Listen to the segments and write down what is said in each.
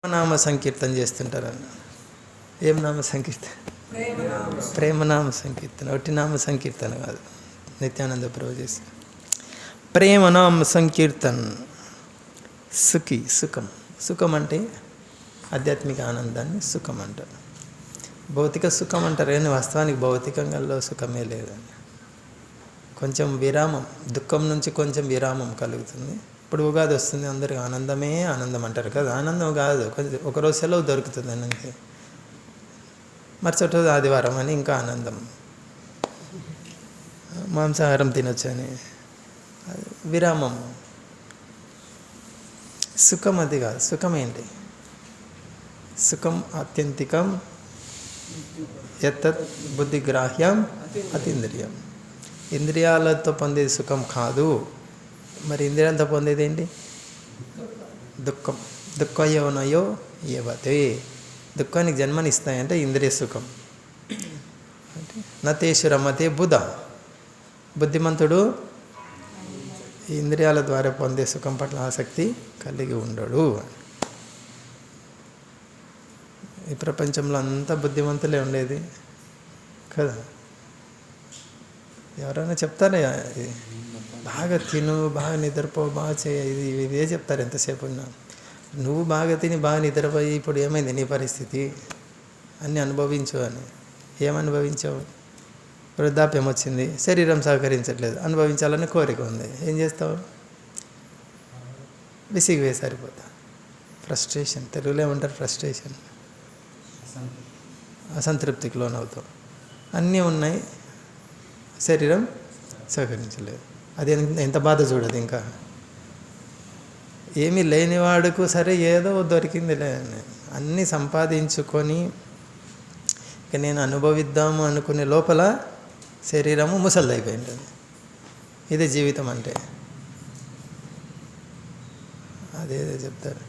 నామ సంకీర్తన చేస్తుంటారన్న. ఏం నామ సంకీర్తన? ప్రేమనామ సంకీర్తన. ఒట్టి నామ సంకీర్తన కాదు, నిత్యానంద ప్రభు చేసి ప్రేమనామ సంకీర్తన్. సుఖి, సుఖం. సుఖం అంటే ఆధ్యాత్మిక ఆనందాన్ని సుఖం అంటారు. భౌతిక సుఖం అంటారు కానీ వాస్తవానికి భౌతికంగా సుఖమే లేదండి. కొంచెం విరామం, దుఃఖం నుంచి కొంచెం విరామం కలుగుతుంది. ఇప్పుడు ఉగాది వస్తుంది, అందరికీ ఆనందమే ఆనందం అంటారు కదా. ఆనందం కాదు, కొంచెం ఒకరోజు సెలవు దొరుకుతుంది అంతే. మరుసటి రోజు ఆదివారం అని ఇంకా ఆనందం, మాంసాహారం తినొచ్చు అని విరామం. సుఖం అది కాదు. సుఖం ఏంటి? సుఖం ఆత్యంతికం యతత్ బుద్ధిగ్రాహ్యం అతీంద్రియం. ఇంద్రియాలతో పొందేది సుఖం కాదు. మరి ఇంద్రియాలతో పొందేది ఏంటి? దుఃఖం. దుఃఖయోనయో ఏవతే. దుఃఖానికి జన్మనిస్తాయంటే ఇంద్రియ సుఖం. నతేషు రమతే బుధ. బుద్ధిమంతుడు ఇంద్రియాల ద్వారా పొందే సుఖం పట్ల ఆసక్తి కలిగి ఉండడు. ఈ ప్రపంచంలో అంతా బుద్ధిమంతులే ఉండేది కదా. ఎవరైనా చెప్తారా బాగా తిను, బాగా నిద్రపో, బాగా చేయ, ఇదే చెప్తారు ఎంతసేపు ఉన్నా. నువ్వు బాగా తిని బాగా నిద్రపోయి ఇప్పుడు ఏమైంది నీ పరిస్థితి? అన్నీ అనుభవించు అని. ఏమనుభవించావు? వృద్ధాప్యం వచ్చింది, శరీరం సహకరించట్లేదు, అనుభవించాలని కోరిక ఉంది. ఏం చేస్తావు? విసిగివే సరిపోతా. ఫ్రస్ట్రేషన్, తెలుగులో ఏమంటారు? ఫ్రస్ట్రేషన్, అసంతృప్తికి లోనవుతావు. అన్నీ ఉన్నాయి, శరీరం సహకరించలేదు. అది ఎంత బాధ చూడదు. ఇంకా ఏమీ లేనివాడుకు సరే ఏదో దొరికింది లే, అన్నీ సంపాదించుకొని ఇక నేను అనుభవిద్దాము అనుకునే లోపల శరీరము ముసలిదైపోయింది. ఇదే జీవితం అంటే. అదేదో చెప్తారు,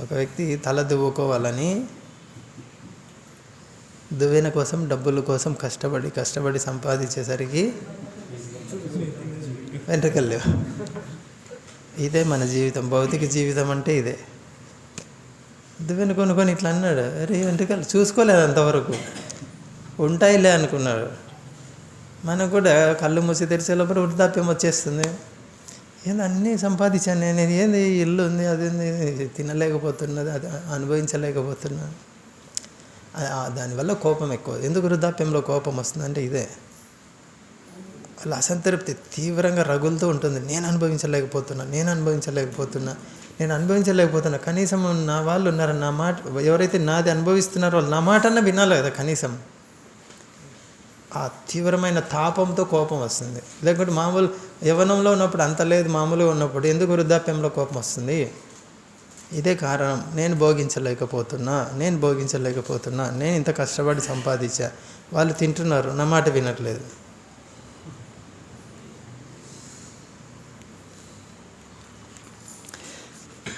ఒక వ్యక్తి తల దువ్వుకోవాలని దువ్వెన కోసం, డబ్బుల కోసం కష్టపడి సంపాదించేసరికి వెంట్రుకలు లేవు. ఇదే మన జీవితం. భౌతిక జీవితం అంటే ఇదే. దువ్వెన కొనుక్కొని ఇట్లా అన్నాడు, అరే వెంట్రుకలు చూసుకోలేదు అంతవరకు, ఉంటాయిలే అనుకున్నాడు. మనకు కూడా కళ్ళు మూసి తెరిచే లోపల వృద్ధాప్యం వచ్చేస్తుంది. ఏంది అన్నీ సంపాదించాను నేను, ఏంది ఇల్లు ఉంది, అది ఉంది, తినలేకపోతున్నది, అది అనుభవించలేకపోతున్నా. దానివల్ల కోపం ఎక్కువ. ఎందుకు వృద్ధాప్యంలో కోపం వస్తుందంటే ఇదే. వాళ్ళ అసంతృప్తి తీవ్రంగా రగులుతూ ఉంటుంది. నేను అనుభవించలేకపోతున్నా. కనీసం నా వాళ్ళు ఉన్నారు, నా మాట, ఎవరైతే నాది అనుభవిస్తున్నారో నా మాట అన్నా వినాలి కదా కనీసం. ఆ తీవ్రమైన తాపంతో కోపం వస్తుంది. లేకుంటే మామూలు యవ్వనంలో ఉన్నప్పుడు అంత లేదు, మామూలుగా ఉన్నప్పుడు ఎందుకు వృద్ధాప్యంలో కోపం వస్తుంది? ఇదే కారణం. నేను భోగించలేకపోతున్నా, నేను ఇంత కష్టపడి సంపాదించా, వాళ్ళు తింటున్నారు, నా మాట వినట్లేదు.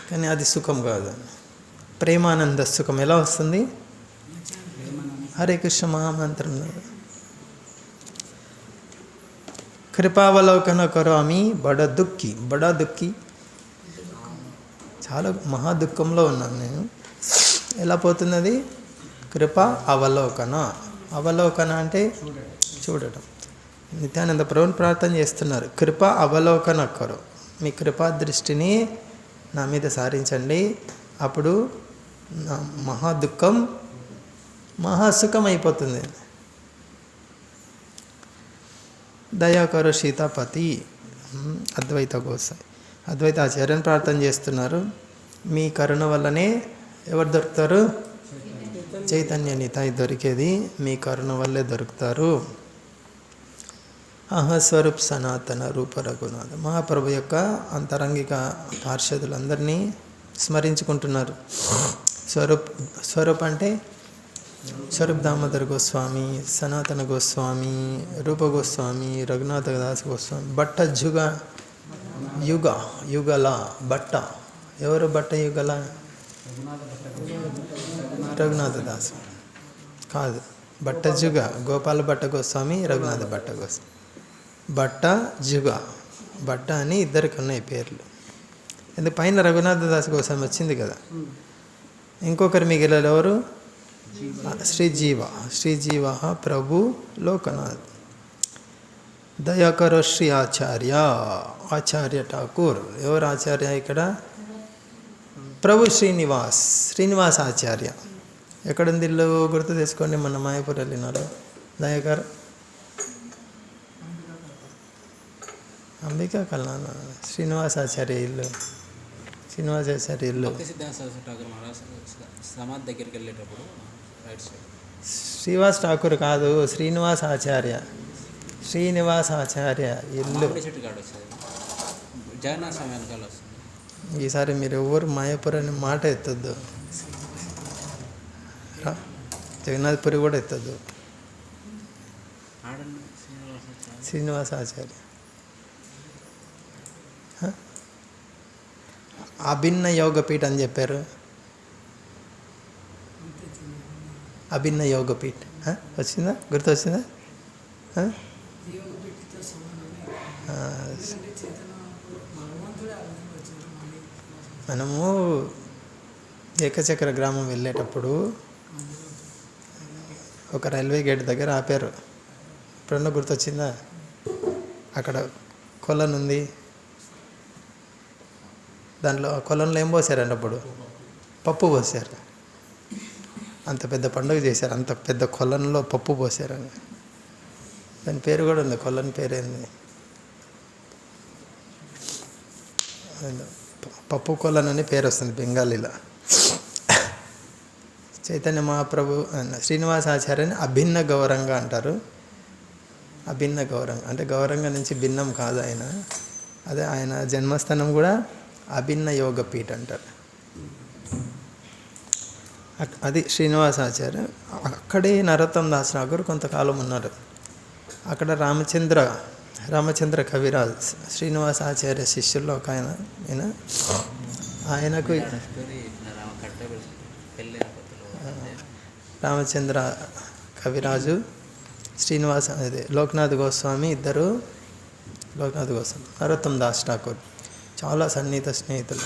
కానీ అది సుఖం కాదు. ప్రేమానంద సుఖం ఎలా వస్తుంది? హరే కృష్ణ మహామంత్రం. కృపావలోకన కరోమి బడ దుఃఖి. చాలా మహా దుఃఖంలో ఉన్నాను నేను. ఎలా పోతున్నది? కృపా అవలోకన అంటే చూడటం. నిత్యానంద ప్రభుని ప్రార్థన చేస్తున్నారు, కృపా అవలోకన కరో, మీ కృపా దృష్టిని నా మీద సారించండి, అప్పుడు నా మహా దుఃఖం మహాసుఖం అయిపోతుంది. దయాకరో సీతాపతి. అద్వైత గోసాయి, అద్వైత ఆచార్యని ప్రార్థన చేస్తున్నారు. మీ కరుణ వల్లనే ఎవరు దొరుకుతారు? చైతన్య నితాయి దొరికేది మీ కరుణ వల్లే దొరుకుతారు. స్వరూప్ సనాతన రూప రఘునాథ. మహాప్రభు యొక్క అంతరంగిక పార్షదులందరినీ స్మరించుకుంటున్నారు. స్వరూప్ అంటే స్వరూప్ దామోదర గోస్వామి, సనాతన గోస్వామి, రూప గోస్వామి, రఘునాథ దాస్ గోస్వామి, భట్ట యుగల భట్ట. ఎవరు భట్ట యుగల? రఘునాథ దాస్ కాదు, భట్ట జుగ. గోపాల భట్ట గోస్వామి, రఘునాథ భట్ట గోస్వామి. భట్ట జుగ, భట్ట అని ఇద్దరికి ఉన్నాయి పేర్లు. ఎందుకు పైన రఘునాథ దాస్ గోస్వామి వచ్చింది కదా. ఇంకొకరు మిగిలిన ఎవరు? శ్రీజీవ. శ్రీజీవ ప్రభు లోకనాథ్. దయాకర శ్రీ ఆచార్య. ఆచార్య ఠాకూర్. ఎవరు ఆచార్య ఇక్కడ? ప్రభు శ్రీనివాస్. శ్రీనివాస్ ఆచార్య. ఎక్కడుంది ఇల్లు గుర్తు తెచ్చుకోండి. మన మాయాపూర్ వెళ్ళినారు. దయాకర్ అంబికా కళ్యాణ శ్రీనివాస్ ఆచార్య ఇల్లు. శ్రీనివాస్ ఆచార్య ఇల్లు దగ్గరికి వెళ్ళేటప్పుడు శ్రీనివాస్ ఠాకూర్ కాదు, శ్రీనివాస్ ఆచార్య. శ్రీనివాస్ ఆచార్య ఇల్లు. ఈసారి మీరు ఎవరు మాయాపూర్ అనే మాట ఎత్తద్దు, జగన్నాథ్పురి కూడా ఎత్తద్దు. శ్రీనివాస ఆచార్య అభిన్న యోగపీఠ అని చెప్పారు. అభిన్న యోగపీఠ వచ్చిందా? గుర్తు వచ్చిందా? మనము ఏకచక్ర గ్రామం వెళ్ళేటప్పుడు ఒక రైల్వే గేట్ దగ్గర ఆపారు. ఎప్పుడన్నా గుర్తొచ్చిందా? అక్కడ కొలను ఉంది. దాంట్లో కొలంలో ఏం పోసారండి? అప్పుడు పప్పు పోసారు. అంత పెద్ద పండుగ చేశారు. అంత పెద్ద కొలంలో పప్పు పోసారని దాని పేరు కూడా ఉంది. కొలను పేరేంది? పప్పు కొలను అని పేరు వస్తుంది బెంగాలీలో. చైతన్య మహాప్రభు శ్రీనివాస ఆచార్యని అభిన్న గౌరంగా అంటారు. అభిన్న గౌరంగ అంటే గౌరంగ నుంచి భిన్నం కాదు ఆయన. అదే ఆయన జన్మస్థానం కూడా అభిన్న యోగపీఠ అంటారు. అది శ్రీనివాస ఆచార్య. అక్కడే నరోత్తమ దాస్ ఠాకూర్ కొంతకాలం ఉన్నారు. అక్కడ రామచంద్ర కవిరాజ్ శ్రీనివాస ఆచార్య శిష్యుల్లో ఒక ఆయనకు రామచంద్ర కవిరాజు శ్రీనివాస అదే లోక్నాథ్ గోస్వామి ఇద్దరు. లోక్నాథ్ గోస్వామి నరోత్తమ దాస్ ఠాకూర్ చాలా సన్నిహిత స్నేహితులు.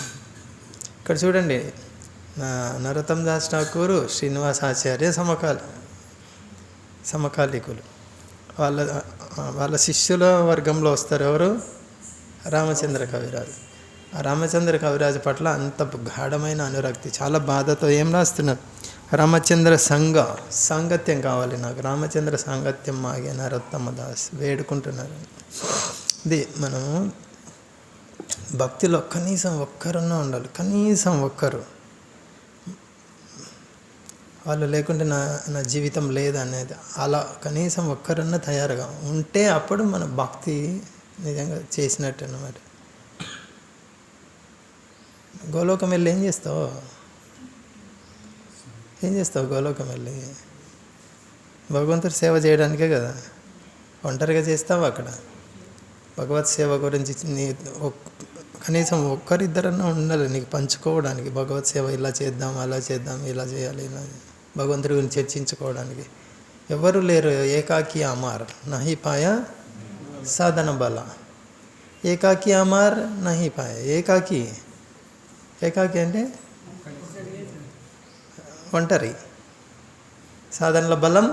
ఇక్కడ చూడండి, నరోత్తమ దాస్ ఠాకూర్ శ్రీనివాస ఆచార్య సమకాలికులు. వాళ్ళ శిష్యుల వర్గంలో వస్తారు ఎవరు? రామచంద్ర కవిరాజు. ఆ రామచంద్ర కవిరాజు పట్ల అంత గాఢమైన అనురక్తి, చాలా బాధతో ఏం రాస్తున్నారు? రామచంద్ర సాంగత్యం కావాలి నాకు, రామచంద్ర సాంగత్యం మాగే నరోత్తమ దాస్ వేడుకుంటున్నారు. ఇది మనము భక్తిలో కనీసం ఒక్కరున్నా ఉండాలి. కనీసం ఒక్కరు. వాళ్ళు లేకుంటే నా జీవితం లేదనేది. అలా కనీసం ఒక్కరన్నా తయారుగా ఉంటే అప్పుడు మన భక్తి నిజంగా చేసినట్టు అన్నమాట. గోలోకం వెళ్ళి ఏం చేస్తావు? గోలోకం వెళ్ళి భగవంతుడి సేవ చేయడానికే కదా. ఒంటరిగా చేస్తావు అక్కడ. భగవత్ సేవ గురించి కనీసం ఒక్కరిద్దరన్నా ఉండాలి నీకు పంచుకోవడానికి. భగవత్ సేవ ఇలా చేద్దాం, అలా చేద్దాం, ఇలా చేయాలి, ఇలా భగవంతుడి గురించి చర్చించుకోవడానికి ఎవరు లేరు. ఏకాకి అమార్ నహి పాయ సాధన బల. ఏకాకి అమార్ నహి పాయ. ఏకాకి అంటే ఒంటరి. సాధనల బలం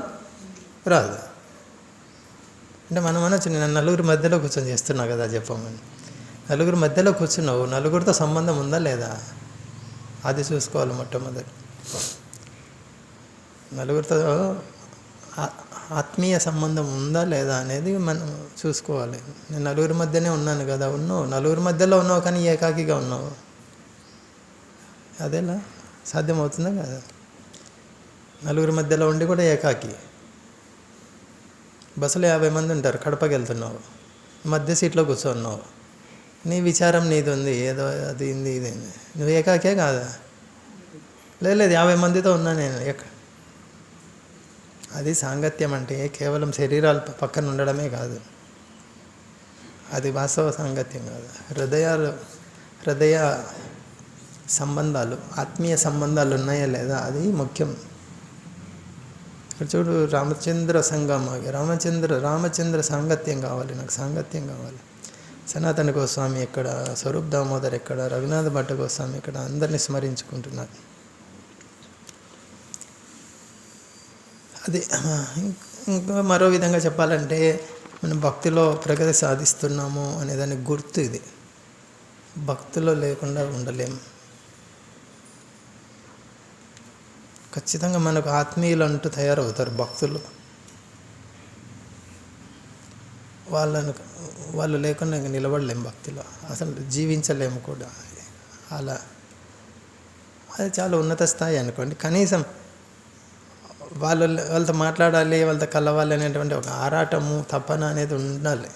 రాదు. అంటే మనం అనొచ్చు, నేను నలుగురి మధ్యలో కూర్చొని చేస్తున్నా కదా చెప్పమని. నలుగురి మధ్యలో కూర్చున్నావు, నలుగురితో సంబంధం ఉందా లేదా అది చూసుకోవాలి మొట్టమొదటి. నలుగురితో ఆత్మీయ సంబంధం ఉందా లేదా అనేది మనం చూసుకోవాలి. నేను నలుగురి మధ్యనే ఉన్నాను కదా. నలుగురి మధ్యలో ఉన్నావు కానీ ఏకాకిగా ఉన్నావు. అదేలా సాధ్యమవుతుందా కదా? నలుగురి మధ్యలో ఉండి కూడా ఏకాకి. బస్సులో 50 మంది ఉంటారు, కడపకి వెళ్తున్నావు, మధ్య సీట్లో కూర్చోన్నావు, నీ విచారం నీది ఉంది, ఏదో అది ఇది ఇది. నువ్వు ఏకాకే కాదా? లేదు 50 మందితో ఉన్నా నేను. అది సాంగత్యం అంటే కేవలం శరీరాలు పక్కన ఉండడమే కాదు, అది వాస్తవ సాంగత్యం కాదు. హృదయ సంబంధాలు, ఆత్మీయ సంబంధాలు ఉన్నాయా లేదా అది ముఖ్యం. ఇక్కడ చూడు, రామచంద్ర సంఘం, రామచంద్ర సాంగత్యం కావాలి నాకు, సాంగత్యం కావాలి. సనాతన గోస్వామి ఎక్కడ, స్వరూప్ దామోదర్ ఎక్కడ, రఘునాథ భట్ట గోస్వామి ఎక్కడ, అందరినీ స్మరించుకుంటున్నారు. అది ఇంకా మరో విధంగా చెప్పాలంటే మనం భక్తిలో ప్రగతి సాధిస్తున్నాము అనేదానికి గుర్తు ఇది. భక్తిలో లేకుండా ఉండలేము. ఖచ్చితంగా మనకు ఆత్మీయులు అంటూ తయారవుతారు భక్తులు. వాళ్ళు లేకుండా ఇంకా నిలబడలేము భక్తిలో, అసలు జీవించలేము కూడా. అలా అది చాలా ఉన్నత స్థాయి అనుకోండి. కనీసం వాళ్ళతో మాట్లాడాలి, వాళ్ళతో కలవాలి అనేటువంటి ఒక ఆరాటము, తపన అనేది ఉండాలి.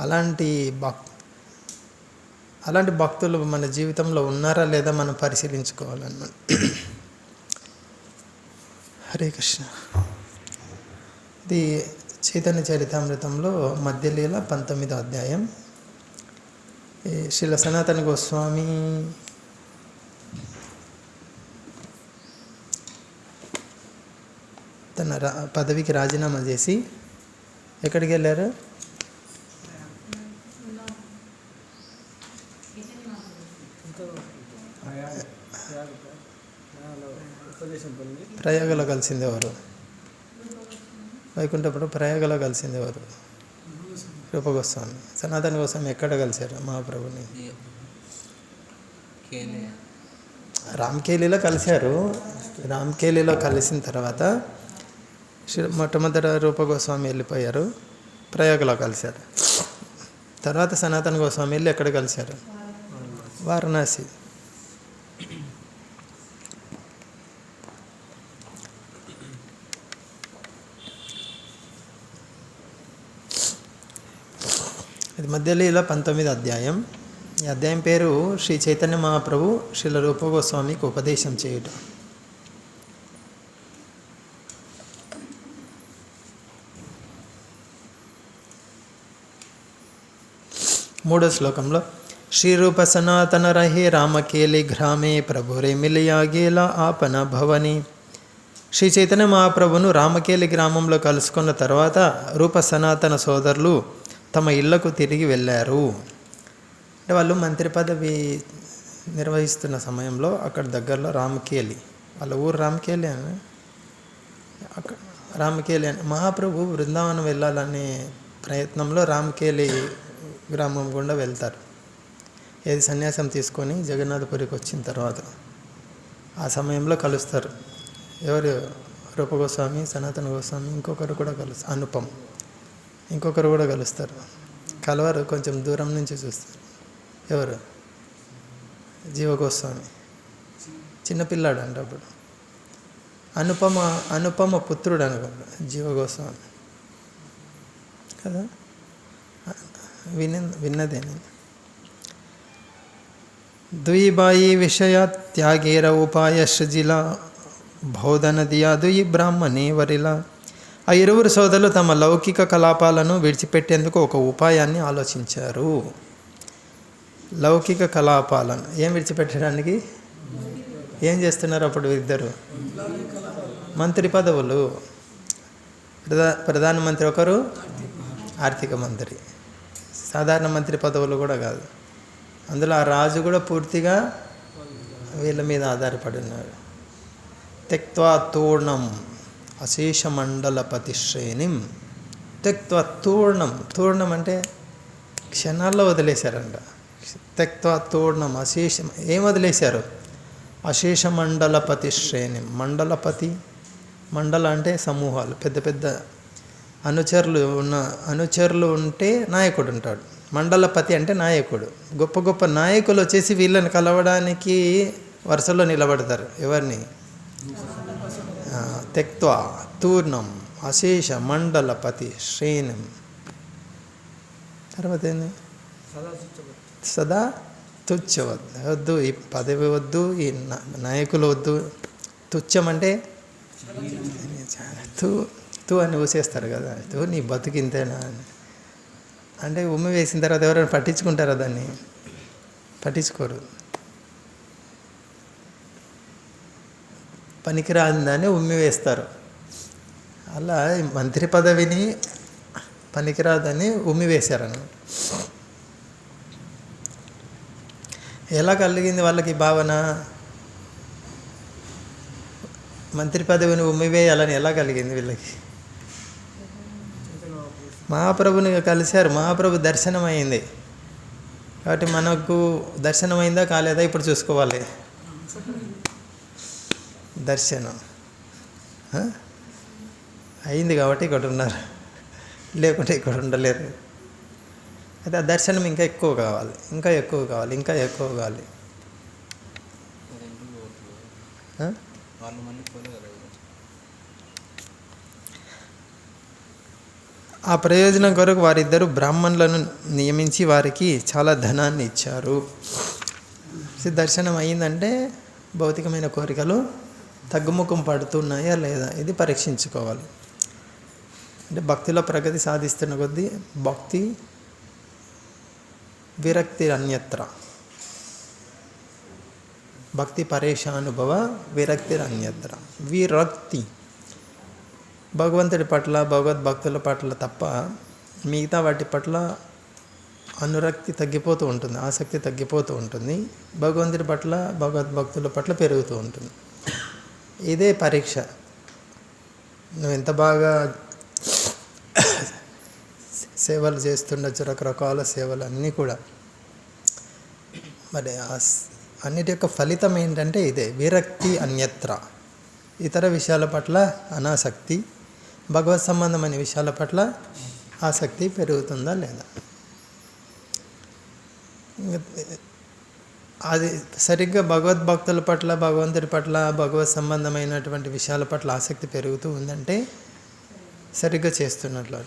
అలాంటి భక్తులు మన జీవితంలో ఉన్నారా లేదా మనం పరిశీలించుకోవాలన్నమాట. హరే కృష్ణ. ఇది చైతన్య చరితామృతంలో మధ్యలీల 19వ అధ్యాయం. శ్రీల సనాతన గోస్వామి తన పదవికి రాజీనామా చేసి ఎక్కడికి వెళ్ళారు? ప్రయాగలో కలిసింది ఎవరు? వైకుంఠపురం ప్రయాగలో కలిసింది ఎవరు? రూపగోస్వామి. సనాతన గోస్వామి ఎక్కడ కలిశారు మహాప్రభుని? రామ్కేలీలో కలిశారు. రామ్కేలీలో కలిసిన తర్వాత మొట్టమొదట రూపగోస్వామి వెళ్ళిపోయారు, ప్రయాగలో కలిశారు. తర్వాత సనాతన గోస్వామి వెళ్ళి ఎక్కడ కలిశారు? వారణాసి. ఇది మధ్యలీల 19వ అధ్యాయం. ఈ అధ్యాయం పేరు శ్రీ చైతన్య మహాప్రభు శ్రీల రూపగోస్వామికి ఉపదేశం చేయటం. మూడో శ్లోకంలో శ్రీరూప సనాతన రహే రామకేలి గ్రామే ప్రభురే మిలియాగేలా ఆపన భవని. శ్రీ చైతన్య మహాప్రభును రామకేలి గ్రామంలో కలుసుకున్న తర్వాత రూప సనాతన సోదరులు తమ ఇళ్లకు తిరిగి వెళ్ళారు. అంటే వాళ్ళు మంత్రి పదవి నిర్వహిస్తున్న సమయంలో అక్కడ దగ్గరలో రామకేలి, వాళ్ళ ఊరు రామకేలి అని, అక్కడ రామకేలి అని మహాప్రభు బృందావనం వెళ్ళాలనే ప్రయత్నంలో రామకేలి గ్రామం గుండా వెళ్తారు. ఏది సన్యాసం తీసుకొని జగన్నాథపురికి వచ్చిన తర్వాత ఆ సమయంలో కలుస్తారు. ఎవరు? రూపగోస్వామి, సనాతన గోస్వామి, ఇంకొకరు కూడా అనుపమ్, ఇంకొకరు కూడా కలుస్తారు. కలవరు, కొంచెం దూరం నుంచి చూస్తారు. ఎవరు? జీవగోస్వామి, చిన్నపిల్లాడు అంటే అప్పుడు. అనుపమ పుత్రుడు అనుకోండి జీవగోస్వామి కదా, విన్నదే నేను. ద్విబాయి విషయ త్యాగేర ఉపాయ సృజిల బౌధన దియా దుయి బ్రాహ్మణి వరిలా. ఆ ఇరువురు సోదరులు తమ లౌకిక కలాపాలను విడిచిపెట్టేందుకు ఒక ఉపాయాన్ని ఆలోచించారు. లౌకిక కలాపాలను ఏం విడిచిపెట్టడానికి? ఏం చేస్తున్నారు అప్పుడు ఇద్దరు? మంత్రి పదవులు. ప్రధానమంత్రి ఒకరు, ఆర్థిక మంత్రి. సాధారణ మంత్రి పదవులు కూడా కాదు. అందులో ఆ రాజు కూడా పూర్తిగా వీళ్ళ మీద ఆధారపడి ఉన్నారు. త్యక్త్వా తూర్ణం అశేష మండలపతి శ్రేణిం. త్యక్త్వా తూర్ణం అంటే క్షణాల్లో వదిలేశారంట. త్యక్త్వా తూర్ణం అశేషం. ఏం వదిలేశారు? అశేష మండలపతి శ్రేణిం. మండల అంటే సమూహాలు, పెద్ద పెద్ద అనుచరులు ఉంటే నాయకుడు ఉంటాడు. మండలపతి అంటే నాయకుడు. గొప్ప గొప్ప నాయకులు వచ్చేసి వీళ్ళని కలవడానికి వరుసలో నిలబడతారు. ఎవరిని? త్యక్త్వా తూర్ణం అశేష మండలపతి శ్రేణిం. తర్వాత ఏంది? సదా తుచ్చవద్దు. ఈ పదవి వద్దు, ఈ నాయకులు వద్దు. తుచ్చం అంటే తూ అని ఊసేస్తారు కదా, నీ బతుకింతేనా అని. అంటే ఉమ్మి వేసిన తర్వాత ఎవరైనా పట్టించుకుంటారా? దాన్ని పట్టించుకోరు. పనికిరాని దాన్ని ఉమ్మి వేస్తారు. అలా మంత్రి పదవిని పనికిరాదని ఉమ్మి వేశారన్న. ఎలా కలిగింది వాళ్ళకి భావన? మంత్రి పదవిని ఉమ్మివేయాలని ఎలా కలిగింది వీళ్ళకి? మహాప్రభుని కలిశారు, మహాప్రభు దర్శనం అయింది. కాబట్టి మనకు దర్శనం అయిందా కాలేదా ఇప్పుడు చూసుకోవాలి. దర్శనం అయింది కాబట్టి ఇక్కడ ఉన్నారు, లేకుంటే ఇక్కడ ఉండలేరు. అయితే ఆ దర్శనం ఇంకా ఎక్కువ కావాలి, ఇంకా ఎక్కువ కావాలి, ఇంకా ఎక్కువ కావాలి. ఆ ప్రయోజనం కొరకు వారిద్దరూ బ్రాహ్మణులను నియమించి వారికి చాలా ధనాన్ని ఇచ్చారు. దర్శనం అయిందంటే భౌతికమైన కోరికలు తగ్గుముఖం పడుతున్నాయా లేదా ఇది పరీక్షించుకోవాలి. అంటే భక్తిలో ప్రగతి సాధిస్తున్న కొద్దీ భక్తి విరక్తి అన్యత్ర, భక్తి పరేషానుభవ విరక్తి అన్యత్ర. విరక్తి భగవంతుడి పట్ల భగవద్భక్తుల పట్ల తప్ప మిగతా వాటి పట్ల అనురక్తి తగ్గిపోతూ ఉంటుంది, ఆసక్తి తగ్గిపోతూ ఉంటుంది. భగవంతుడి పట్ల భగవద్భక్తుల పట్ల పెరుగుతూ ఉంటుంది. ఇదే పరీక్ష. నువ్వు ఎంత బాగా సేవలు చేస్తుండొచ్చు, రకరకాల సేవలు అన్నీ కూడా. మరి అన్నిటి యొక్క ఫలితం ఏంటంటే ఇదే విరక్తి అన్యత్ర. ఇతర విషయాల పట్ల అనాసక్తి, భగవత్ సంబంధమైన విషయాల పట్ల ఆసక్తి పెరుగుతుందా లేదా. అది సరిగ్గా భగవద్భక్తుల పట్ల భగవంతుడి పట్ల భగవత్ సంబంధమైనటువంటి విషయాల పట్ల ఆసక్తి పెరుగుతూ ఉందంటే సరిగ్గా చేస్తున్నట్లు.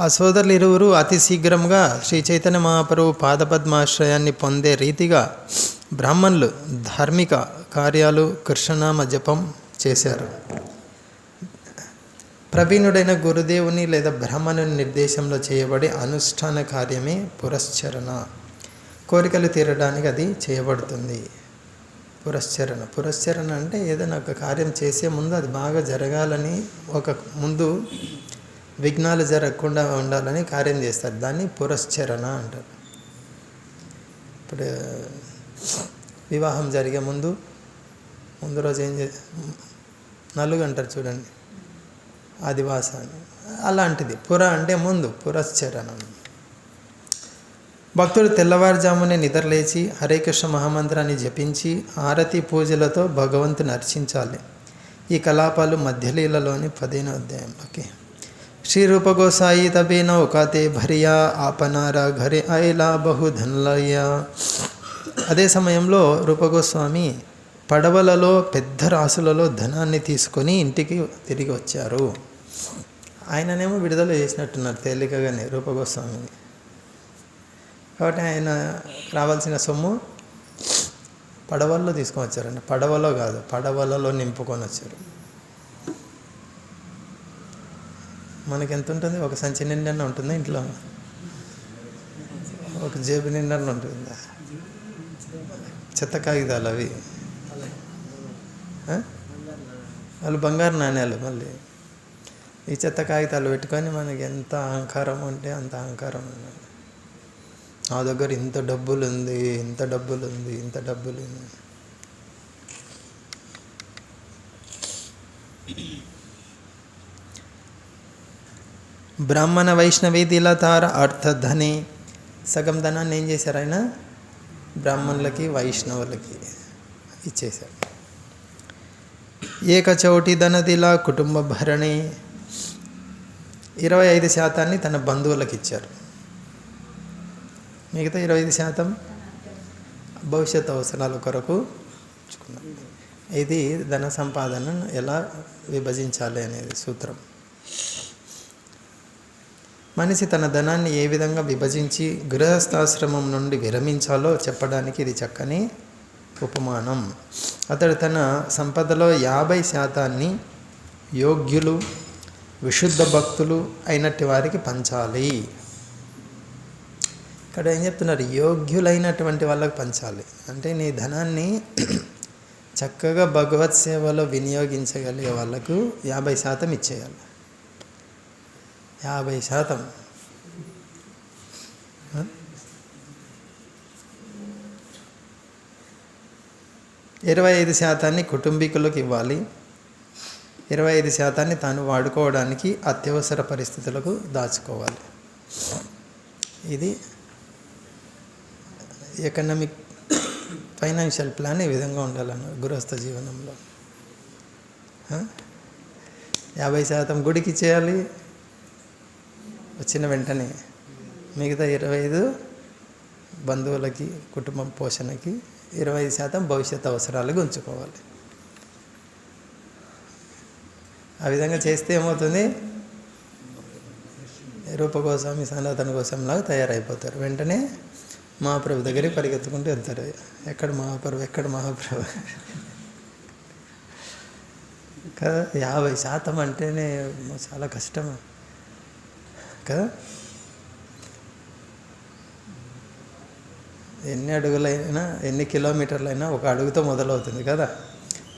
ఆ సోదరులు ఇరువురు అతి శీఘ్రంగా శ్రీ చైతన్య మహాప్రభు పాదపద్మాశ్రయాన్ని పొందే రీతిగా బ్రాహ్మణులు ధార్మిక కార్యాలు కృష్ణనామ జపం చేశారు. ప్రవీణుడైన గురుదేవుని లేదా బ్రాహ్మణుని నిర్దేశంలో చేయబడే అనుష్ఠాన కార్యమే పురశ్చరణ. కోరికలు తీరడానికి అది చేయబడుతుంది. పురశ్చరణ అంటే ఏదైనా ఒక కార్యం చేసే ముందు అది బాగా జరగాలని, ఒక ముందు విఘ్నాలు జరగకుండా ఉండాలని కార్యం చేస్తారు. దాన్ని పురశ్చరణ అంటారు. ఇప్పుడు వివాహం జరిగే ముందు రోజు ఏం నలుగు అంటారు చూడండి, ఆదివాసాన్ని. అలాంటిది పుర అంటే ముందు, పురశ్చరణం. భక్తుడు తెల్లవారుజామునే నిద్రలేచి హరే కృష్ణ మహామంత్రాన్ని జపించి ఆరతి పూజలతో భగవంతుని అర్చించాలి. ఈ కలాపాలు మధ్యలీలలోని 15వ అధ్యాయంలోకి. శ్రీ రూప గోసాయి తబే నౌకాతే భరియా ఆపనారా ఘరే ఐలా బహుధన్లయ్యా. అదే సమయంలో రూపగోస్వామి పడవలలో పెద్ద రాసులలో ధనాన్ని తీసుకొని ఇంటికి తిరిగి వచ్చారు. ఆయననేమో విడుదల చేసినట్టున్నారు తేలికగానే రూపగోస్వామిని. కాబట్టి ఆయన రావాల్సిన సొమ్ము పడవల్లో తీసుకొని వచ్చారండి. పడవలో కాదు, పడవలలో నింపుకొని వచ్చారు. మనకి ఎంత ఉంటుంది? ఒక సంచి నిండా ఉంటుందా ఇంట్లో? ఒక జేబు నిండా ఉంటుందా? చెత్త కాగితాలు అవి, వాళ్ళు బంగారు నాణ్యాలు. మళ్ళీ ఈ చెత్త కాగితాలు పెట్టుకొని మనకి ఎంత అహంకారం ఉంటే అంత అహంకారం ఉన్నది. నా దగ్గర ఇంత డబ్బులు ఉంది, ఇంత డబ్బులు ఉంది, ఇంత డబ్బులు ఉంది. బ్రాహ్మణ వైష్ణవేదిల తార అర్థధనే. సగం ధనాన్ని ఏం చేశారు ఆయన? బ్రాహ్మణులకి వైష్ణవులకి ఇచ్చేశారు. ఏకచౌటి ధనదిలా కుటుంబ భరణి. 25% తన బంధువులకు ఇచ్చారు. మిగతా 25% భవిష్యత్ అవసరాల కొరకు ఉంచుకున్నారు. ఇది ధన సంపాదనను ఎలా విభజించాలి అనేది సూత్రం. మనిషి తన ధనాన్ని ఏ విధంగా విభజించి గృహస్థాశ్రమం నుండి విరమించాలో చెప్పడానికి ఇది చక్కని ఉపమానం. అతడు తన సంపదలో 50% యోగ్యులు విశుద్ధ భక్తులు అయినట్టి వారికి పంచాలి. ఇక్కడ ఏం చెప్తున్నారు? యోగ్యులైనటువంటి వాళ్ళకి పంచాలి. అంటే నీ ధనాన్ని చక్కగా భగవత్ సేవలో వినియోగించగలిగే వాళ్ళకు 50% ఇచ్చేయాలి. 50%. 25% కుటుంబీకులకు ఇవ్వాలి. 25% తాను వాడుకోవడానికి అత్యవసర పరిస్థితులకు దాచుకోవాలి. ఇది ఎకనామిక్ ఫైనాన్షియల్ ప్లాన్ ఈ విధంగా ఉండాలన్న గృహస్థ జీవనంలో. 50% గుడికి ఇచ్చేయాలి వచ్చిన వెంటనే, మిగతా 25 బంధువులకి, కుటుంబం పోషణకి, 25% భవిష్యత్ అవసరాలకు ఉంచుకోవాలి. ఆ విధంగా చేస్తే ఏమవుతుంది, రూపగోస్వామి సనాతన గోస్వామిలాగా తయారైపోతారు. వెంటనే మహాప్రభు దగ్గరికి పరిగెత్తుకుంటూ వెళ్తారు. ఎక్కడ మహాప్రభు, ఎక్కడ మహాప్రభు కదా. 50% అంటేనే చాలా కష్టం కదా. ఎన్ని అడుగులైనా, ఎన్ని కిలోమీటర్లైనా ఒక అడుగుతో మొదలవుతుంది కదా.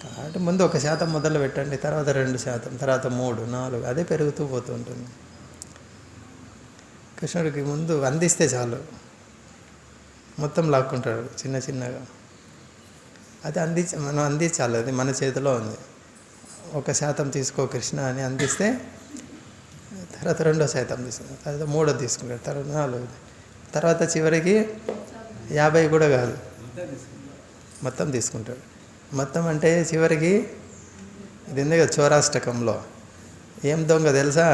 కాబట్టి ముందు 1% మొదలు పెట్టండి, తర్వాత 2%, తర్వాత 3, 4, అదే పెరుగుతూ పోతుంటుంది. కృష్ణుడికి ముందు అందిస్తే చాలు, మొత్తం లాక్కుంటాడు చిన్న చిన్నగా. అది మనం అందించాలి, అది మన చేతిలో ఉంది. 1% తీసుకో కృష్ణ అని అందిస్తే తర్వాత 2% తీసుకుంటాడు, తర్వాత 3 తీసుకుంటాడు, తర్వాత 4, తర్వాత చివరికి 50 కూడా కాదు, మొత్తం తీసుకుంటాడు. మొత్తం అంటే చివరికి ఇది ఉంది కదా చౌరాష్టకంలో, ఏం దొంగ తెలుసా,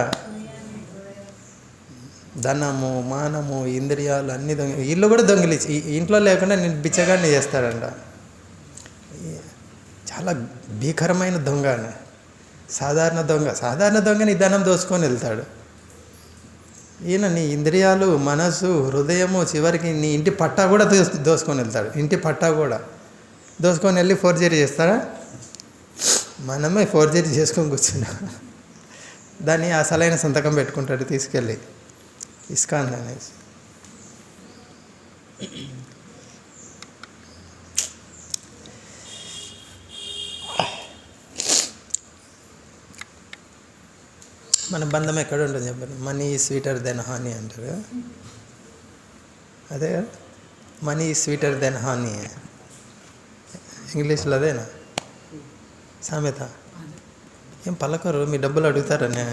ధనము, మానము, ఇంద్రియాలు అన్నీ దొంగ. ఇల్లు కూడా దొంగిలించి ఇంట్లో లేకుండా నేను బిచ్చగాన్ని చేస్తాడంట. చాలా భీకరమైన దొంగ. సాధారణ దొంగని ధనం దోచుకొని వెళ్తాడు. ఈయన నీ ఇంద్రియాలు, మనసు, హృదయము, చివరికి నీ ఇంటి పట్టా కూడా దోసుకొని వెళ్తాడు. ఇంటి పట్టా కూడా దోసుకొని వెళ్ళి ఫోర్జరీ చేస్తాడా? మనమే ఫోర్జరీ చేసుకొని కూర్చున్నా. దాన్ని అసలైన సంతకం పెట్టుకుంటాడు తీసుకెళ్ళి ఇస్కాన్ అనేసి. మన బంధం ఎక్కడ ఉంటుంది చెప్పండి. మనీ స్వీటర్ దెన్ హానీ అంటారు. అదే కదా, మనీ స్వీటర్ దెన్ హానీ ఇంగ్లీష్లో అదేనా సామెత? ఏం పలకరు, మీ డబ్బులు అడుగుతారనే.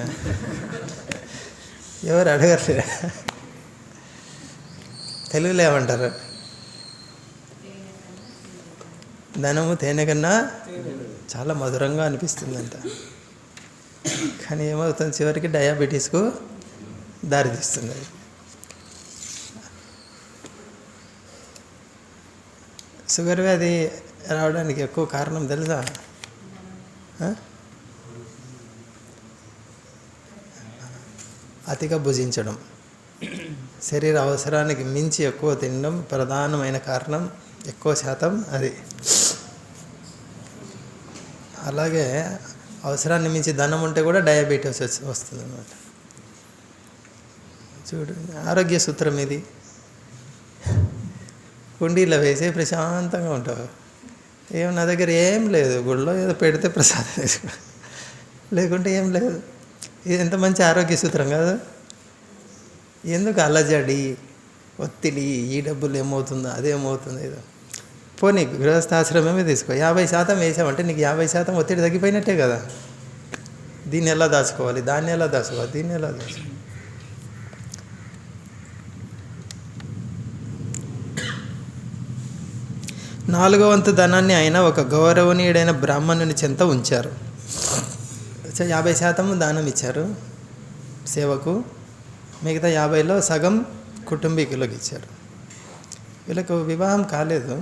ఎవరు అడగట్లే. తెలుగులో ఏమంటారు? ధనము తేనె కన్నా చాలా మధురంగా అనిపిస్తుందంట. కానీ ఏమవుతుంది, చివరికి డయాబెటీస్కు దారితీస్తుంది. షుగర్ వ్యాధి రావడానికి ఎక్కువ కారణం తెలుసా? అతిగా భుజించడం, శరీర అవసరానికి మించి ఎక్కువ తినడం ప్రధానమైన కారణం, ఎక్కువ శాతం అది. అలాగే అవసరాన్ని మించి ధనం ఉంటే కూడా డయాబెటీస్ వస్తుంది అన్నమాట. చూడు, ఆరోగ్య సూత్రం ఇది. కుండీలో వేసి ప్రశాంతంగా ఉంటావు. ఏం నా దగ్గర ఏం లేదు, గుళ్ళో ఏదో పెడితే ప్రసాదం తీసుకో, లేకుంటే ఏం లేదు. ఇది ఎంత మంచి ఆరోగ్య సూత్రం కాదు? ఎందుకు అలజడి, ఒత్తిడి, ఈ డబ్బులు ఏమవుతుందో అదేమవుతుందో ఏదో. పోనీ గృహస్థాశ్రమమే తీసుకో, 50% వేసామంటే నీకు 50% ఒత్తిడి తగ్గిపోయినట్టే కదా. దీన్ని ఎలా దాచుకోవాలి, దాన్ని ఎలా దాచుకోవాలి, దీన్ని ఎలా దాచుకోవాలి. నాలుగో వంతు ధనాన్ని ఆయన ఒక గౌరవనీయుడైన బ్రాహ్మణుని చెంత ఉంచారు. 50% దానం ఇచ్చారు సేవకు, మిగతా 50లో సగం కుటుంబీకులకు ఇచ్చారు. వీళ్ళకు వివాహం కాలేదు,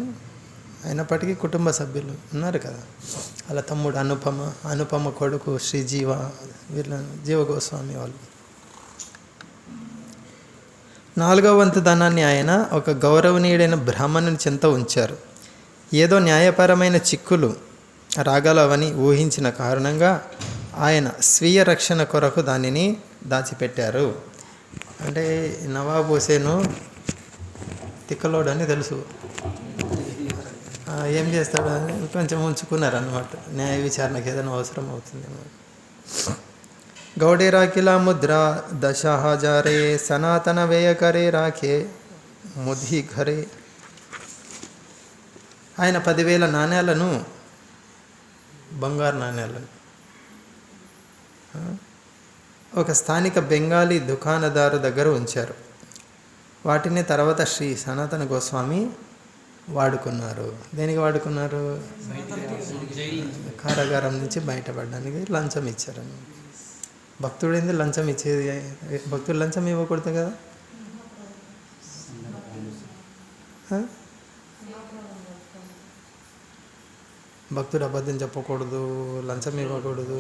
అయినప్పటికీ కుటుంబ సభ్యులు ఉన్నారు కదా. అలా తమ్ముడు అనుపమ కొడుకు శ్రీజీవ, వీళ్ళ జీవ గోస్వామి వాళ్ళు. 4వ వంతు ధనాన్ని ఆయన ఒక గౌరవనీయుడైన బ్రాహ్మణుని చెంత ఉంచారు. ఏదో న్యాయపరమైన చిక్కులు రాగలవని ఊహించిన కారణంగా ఆయన స్వీయ రక్షణ కొరకు దానిని దాచిపెట్టారు. అంటే నవాబ్ హుసేను తిక్కలోడు అని తెలుసు. ఏం చేస్తాడు అని కొంచెం ఉంచుకున్నారు అన్నమాట, న్యాయ విచారణకి ఏదైనా అవసరం అవుతుంది అన్నమాట. గౌడేరా కిలా ముద్ర 10,000 సనాతన వ్యయ కరే రాఖే ముధి ఘరే. ఆయన 10,000 నాణ్యాలను, బంగారు నాణ్యాలను ఒక స్థానిక బెంగాలీ దుకాణదారు దగ్గర ఉంచారు. వాటిని తర్వాత శ్రీ సనాతన గోస్వామి వాడుకున్నారు. దేనికి వాడుకున్నారు? కారాగారం నుంచి బయటపడడానికి లంచం ఇచ్చారని. భక్తుడు ఏంది లంచం ఇచ్చేది? భక్తుడు లంచం ఇవ్వకూడదు కదా. భక్తుడు అబద్ధం చెప్పకూడదు, లంచం ఇవ్వకూడదు.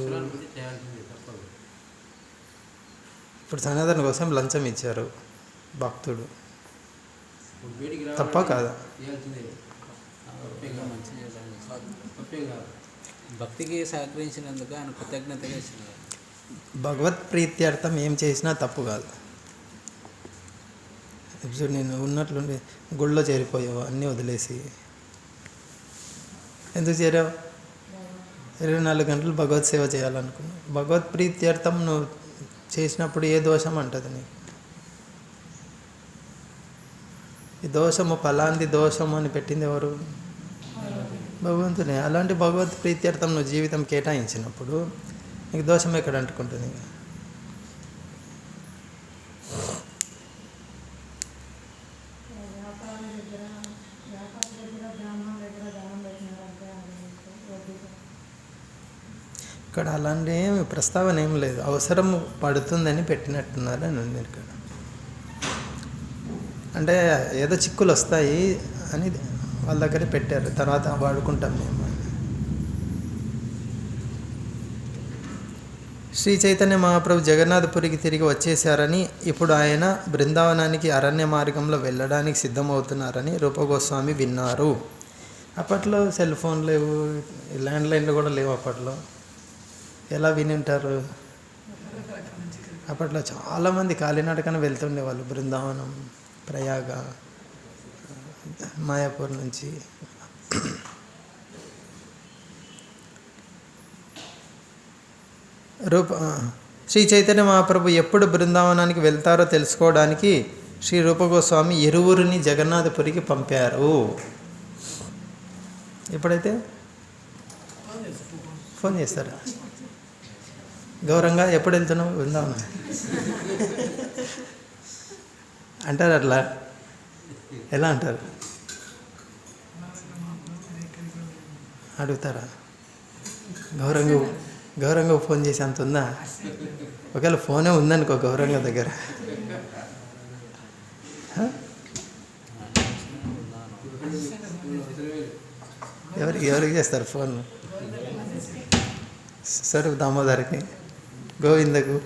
ఇప్పుడు సనాతన కోసం లంచం ఇచ్చారు భక్తుడు, తప్ప కాదా? భక్తికి సహకరించినందుకు ఆయన కృతజ్ఞతగా ఇచ్చినారు. భగవత్ ప్రీత్యర్థం ఏం చేసినా తప్పు కాదు. ఇప్పుడు నేను ఉన్నట్లుండి గుళ్ళో చేరిపోయావు, అన్నీ వదిలేసి ఎందుకు చేరావు? 24 గంటలు భగవత్ సేవ చేయాలనుకున్నావు. భగవత్ ప్రీత్యర్థం నువ్వు చేసినప్పుడు ఏ దోషం అంటది నీకు? ఈ దోషము ఫలాంది దోషము అని పెట్టింది ఎవరు? భగవంతునే. అలాంటి భగవత్ ప్రీత్యర్థం నువ్వు జీవితం కేటాయించినప్పుడు నీకు దోషం ఎక్కడ అంటుకుంటుంది? ఇక్కడ అలాంటి ప్రస్తావన ఏం లేదు. అవసరం పడుతుందని పెట్టినట్టున్నారు అని ఉంది ఇక్కడ. అంటే ఏదో చిక్కులు వస్తాయి అని వాళ్ళ దగ్గరే పెట్టారు, తర్వాత వాడుకుంటాం మేము. శ్రీ చైతన్య మహాప్రభు జగన్నాథపురికి తిరిగి వచ్చేసారని, ఇప్పుడు ఆయన బృందావనానికి అరణ్య మార్గంలో వెళ్ళడానికి సిద్ధమవుతున్నారని రూపగోస్వామి విన్నారు. అప్పట్లో సెల్ ఫోన్ లేవు, ల్యాండ్లైన్లు కూడా లేవు. అప్పట్లో ఎలా విని ఉంటారు? అప్పట్లో చాలామంది కాలినడకన వెళ్తుండేవాళ్ళు. బృందావనం, ప్రయాగ, మాయాపూర్ నుంచి. శ్రీ చైతన్య మహాప్రభు ఎప్పుడు బృందావనానికి వెళ్తారో తెలుసుకోవడానికి శ్రీ రూపగోస్వామి ఇరువురిని జగన్నాథపురికి పంపారు. ఇప్పుడైతే ఫోన్ చేస్తారా? గౌరవంగా ఎప్పుడు వెళ్తున్నావు బృందావనం అంటారు. అట్లా ఎలా అంటారు? అడుగుతారా? గౌరవంగా ఫోన్ చేసి అంత ఉందా? ఒకవేళ ఫోనే ఉందనుకో గౌరవంగా దగ్గర, ఎవరికి చేస్తారు ఫోన్? స్వరూప్ దామోదర్కి, గోవిందకు.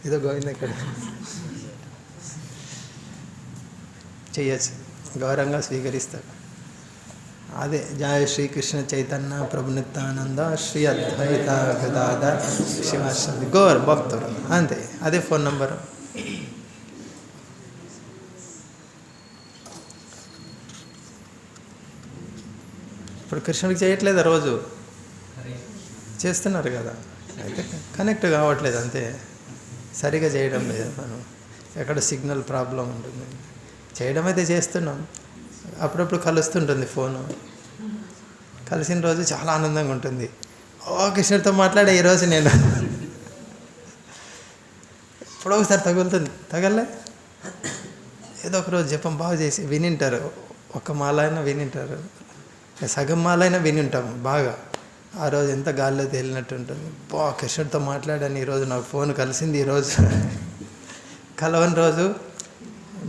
ఇదో గోవింద ఇక్కడ చెయ్యచ్చు, గౌరవంగా స్వీకరిస్తారు. అదే జయ శ్రీకృష్ణ చైతన్య ప్రభు నిత్యానంద శ్రీ అద్వైత గదాధర్ శివాశ్రది గౌర్ భక్తుడు, అంతే. అదే ఫోన్ నంబరు. ఇప్పుడు కృష్ణుడికి చేయట్లేదా? రోజు చేస్తున్నారు కదా, అయితే కనెక్ట్ కావట్లేదు అంతే. సరిగా చేయడం లేదు. మనం ఎక్కడ సిగ్నల్ ప్రాబ్లం ఉంటుంది. చేయడం అయితే చేస్తున్నాం, అప్పుడప్పుడు కలుస్తుంటుంది ఫోను. కలిసిన రోజు చాలా ఆనందంగా ఉంటుంది. ఓ కృష్ణుడితో మాట్లాడే ఈరోజు నేను ఎప్పుడో ఒకసారి తగులుతుంది. తగలే ఏదో ఒక రోజు జపం బాగా చేసి వినింటారు. ఒక మాల అయినా వినింటారు, సగం మాల అయినా వినింటాము బాగా. ఆ రోజు ఎంత గాల్లో తేలినట్టు ఉంటుంది. కృష్ణుడితో మాట్లాడాను ఈరోజు, నాకు ఫోన్ కలిసింది ఈరోజు. కలవని రోజు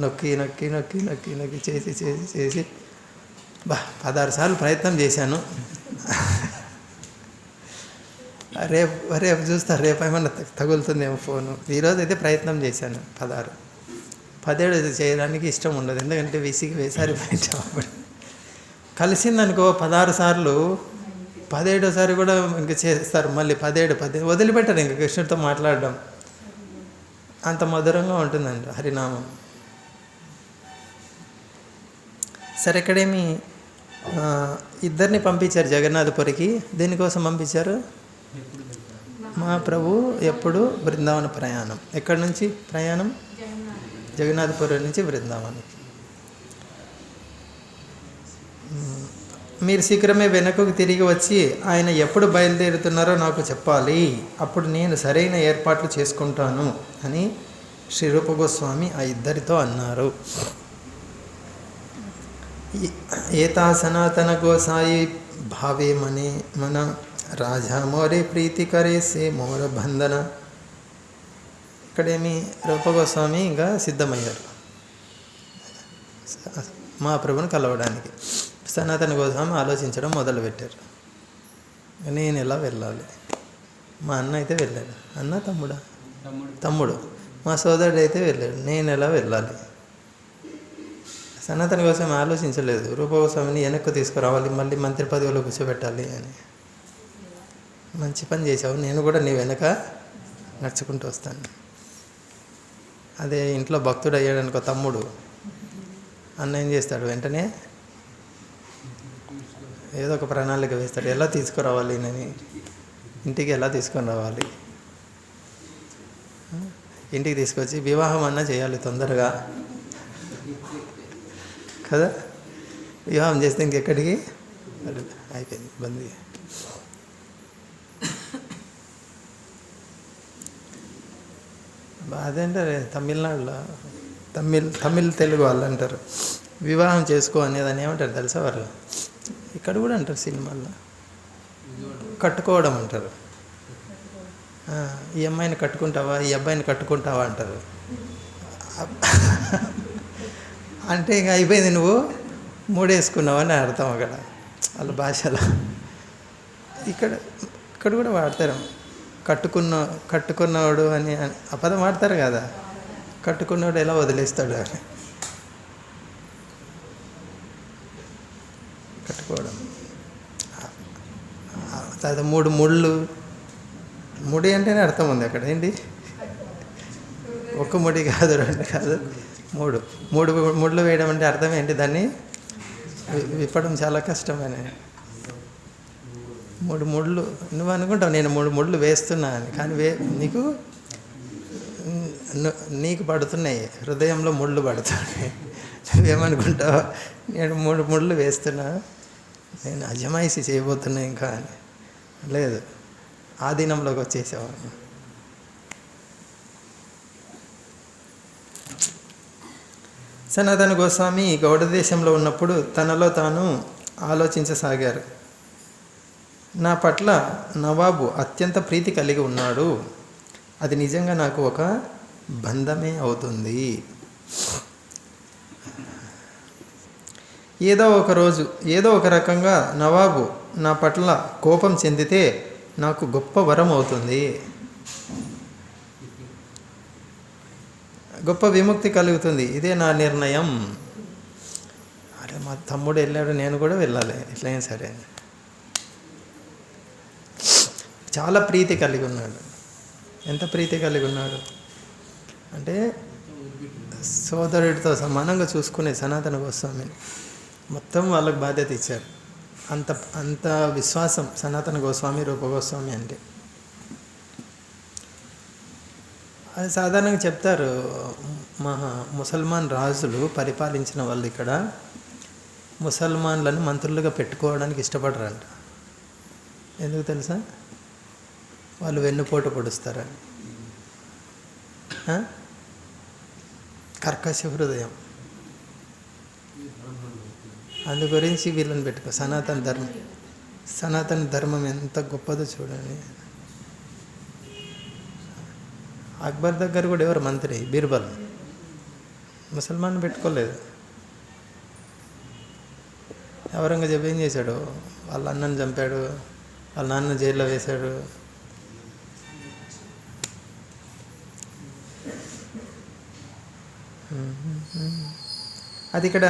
నొక్కి నొక్కి నొక్కి నొక్కి నొక్కి చేసి చేసి చేసి 16 సార్లు ప్రయత్నం చేశాను. రేపు చూస్తా, రేపు ఏమన్నా తగులుతుందేమో ఫోను. ఈరోజు అయితే ప్రయత్నం చేశాను 16. 17 చేయడానికి ఇష్టం ఉండదు, ఎందుకంటే విసిగి వేసారి బయట కలిసిందనుకో 16 సార్లు, 17సారి కూడా ఇంక చేస్తారు. మళ్ళీ 17 వదిలిపెట్టారు ఇంక కృష్ణుడితో మాట్లాడడం. అంత మధురంగా ఉంటుందండి హరినామం. సరే, ఇక్కడేమి ఇద్దరిని పంపించారు జగన్నాథపురికి. దేనికోసం పంపించారు? మా ప్రభు ఎప్పుడు బృందావన ప్రయాణం. ఎక్కడి నుంచి ప్రయాణం? జగన్నాథపురం నుంచి బృందావనం. మీరు శీఘ్రమే వెనకకు తిరిగి వచ్చి ఆయన ఎప్పుడు బయలుదేరుతున్నారో నాకు చెప్పాలి, అప్పుడు నేను సరైన ఏర్పాట్లు చేసుకుంటాను అని శ్రీ రూప గోస్వామి ఆ ఇద్దరితో అన్నారు. ఏతా సనాతన గోసాయి భావే మనే మన రాజా మోరే ప్రీతి కరేసే మోర బంధన. ఇక్కడేమి రూపగోస్వామి ఇంకా సిద్ధమయ్యారు మా ప్రభుని కలవడానికి. సనాతన గోస్వామి ఆలోచించడం మొదలుపెట్టారు, నేను ఎలా వెళ్ళాలి. మా అన్న అయితే వెళ్ళాడు, అన్న తమ్ముడు మా సోదరుడు అయితే వెళ్ళాడు, నేను ఎలా వెళ్ళాలి. సనాతన గోస్వామి ఆలోచించలేదు, రూపగోస్వామిని వెనక్కు తీసుకురావాలి, మళ్ళీ మంత్రి పదవిలో కూర్చోబెట్టాలి అని. మంచి పని చేసావు, నేను కూడా నీ వెనక నడుచుకుంటూ వస్తాను. అదే ఇంట్లో భక్తుడు అయ్యాడనుకో తమ్ముడు, అన్న ఏం చేస్తాడు, వెంటనే ఏదో ఒక ప్రణాళిక వేస్తాడు, ఎలా తీసుకురావాలి నేను ఇంటికి, ఎలా తీసుకొని రావాలి. ఇంటికి తీసుకొచ్చి వివాహం అన్నా చేయాలి తొందరగా కదా. వివాహం చేస్తే ఇంకెక్కడికి అయిపోయింది బందీ. అదేంటారు తమిళనాడులో, తమిళ్ తెలుగు వాళ్ళు అంటారు వివాహం చేసుకో అనేదాన్ని ఏమంటారు తెలుసా వాళ్ళు. ఇక్కడ కూడా అంటారు సినిమాల్లో, కట్టుకోవడం అంటారు. ఈ అమ్మాయిని కట్టుకుంటావా, ఈ అబ్బాయిని కట్టుకుంటావా అంటారు. అంటే ఇంకా అయిపోయింది, నువ్వు మూడేసుకున్నావు అని అర్థం అక్కడ వాళ్ళ భాషలో. ఇక్కడ కూడా వాడతారు కట్టుకున్నవాడు అని ఆ పదం వాడతారు కదా. కట్టుకున్నవాడు ఎలా వదిలేస్తాడు అని. కట్టుకోవడం తర్వాత ముడి అంటేనే అర్థం ఉంది అక్కడ. ఏంటి, ఒక్క ముడి కాదు, రెండు కాదు, మూడు ముళ్ళు వేయడం అంటే అర్థం ఏంటి, దాన్ని విప్పడం చాలా కష్టమని. 3 ముళ్ళు నువ్వు అనుకుంటావు నేను 3 ముళ్ళు వేస్తున్నా అని, కానీ నీకు పడుతున్నాయి, హృదయంలో ముళ్ళు పడుతున్నాయి. నువ్వేమనుకుంటావు, నేను 3 ముళ్ళు వేస్తున్నా, నేను అజమాయిషి చేయబోతున్నా ఇంకా అని. లేదు, ఆధీనంలోకి వచ్చేసావు. సనాతన గోస్వామి గౌడ దేశంలో ఉన్నప్పుడు తనలో తాను ఆలోచించసాగారు. నా పట్ల నవాబు అత్యంత ప్రీతి కలిగి ఉన్నాడు, అది నిజంగా నాకు ఒక బంధమే అవుతుంది. ఏదో ఒక రోజు ఏదో ఒక రకంగా నవాబు నా పట్ల కోపం చెందితే నాకు గొప్ప వరం అవుతుంది, గొప్ప విముక్తి కలుగుతుంది. ఇదే నా నిర్ణయం. అరే మా తమ్ముడు వెళ్ళాడు, నేను కూడా వెళ్ళాలి, ఎట్లయినా సరే. చాలా ప్రీతి కలిగి ఉన్నాడు. ఎంత ప్రీతి కలిగి ఉన్నాడు అంటే సోదరుడితో సమానంగా చూసుకునే సనాతన గోస్వామిని మొత్తం వాళ్ళకు బాధ్యత ఇచ్చారు. అంత విశ్వాసం సనాతన గోస్వామి, రూప గోస్వామి అంటే. అది సాధారణంగా చెప్తారు, ముసల్మాన్ రాజులు పరిపాలించిన వాళ్ళు ఇక్కడ ముసల్మాన్లను మంత్రులుగా పెట్టుకోవడానికి ఇష్టపడరంట. ఎందుకు తెలుసా? వాళ్ళు వెన్నుపోటు పొడుస్తారని. కర్కశ హృదయం. అందు గురించి వీళ్ళని పెట్టుకో. సనాతన ధర్మం ఎంత గొప్పదో చూడండి. అక్బర్ దగ్గర కూడా ఎవరు మంత్రి, బీర్బల్, ముసల్మాన్ పెట్టుకోలేదు. ఔరంగజేబు ఏం చేశాడు, వాళ్ళ అన్నను చంపాడు, వాళ్ళ నాన్న జైల్లో వేశాడు. అది ఇక్కడ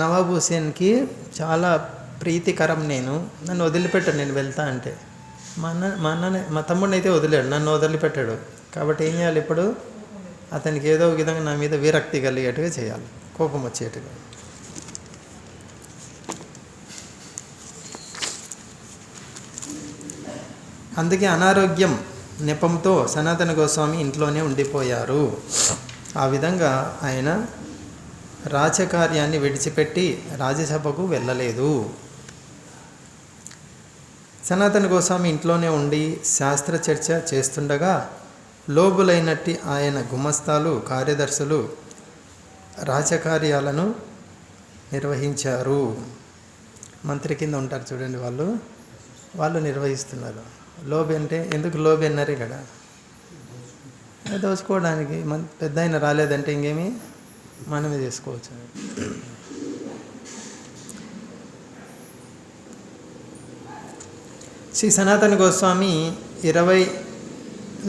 నవాబ్ హుసేన్కి చాలా ప్రీతికరం. నన్ను వదిలిపెట్టాడు, నేను వెళ్తా అంటే. మా తమ్ముడిని అయితే వదిలేడు, నన్ను వదిలిపెట్టాడు. కాబట్టి ఏం చేయాలి ఇప్పుడు? అతనికి ఏదో ఒక విధంగా నా మీద విరక్తి కలిగేట్టుగా చేయాలి, కోపం వచ్చేట్టుగా. అందుకే అనారోగ్యం నెపంతో సనాతన గోస్వామి ఇంట్లోనే ఉండిపోయారు. ఆ విధంగా ఆయన రాజకార్యాన్ని విడిచిపెట్టి రాజ్యసభకు వెళ్ళలేదు. సనాతన గోస్వామి ఇంట్లోనే ఉండి శాస్త్ర చర్చ చేస్తుండగా లోబులైనట్టి ఆయన గుమస్తాలు, కార్యదర్శులు రాజకార్యాలను నిర్వహించారు. మంత్రి కింద ఉంటారు చూడండి, వాళ్ళు నిర్వహిస్తున్నారు. లోబి అంటే ఎందుకు లోబి అన్నారు ఇక్కడ? దోచుకోవడానికి. పెద్ద ఆయన రాలేదంటే ఇంకేమి మనమే చేసుకోవచ్చు. శ్రీ సనాతన గోస్వామి 20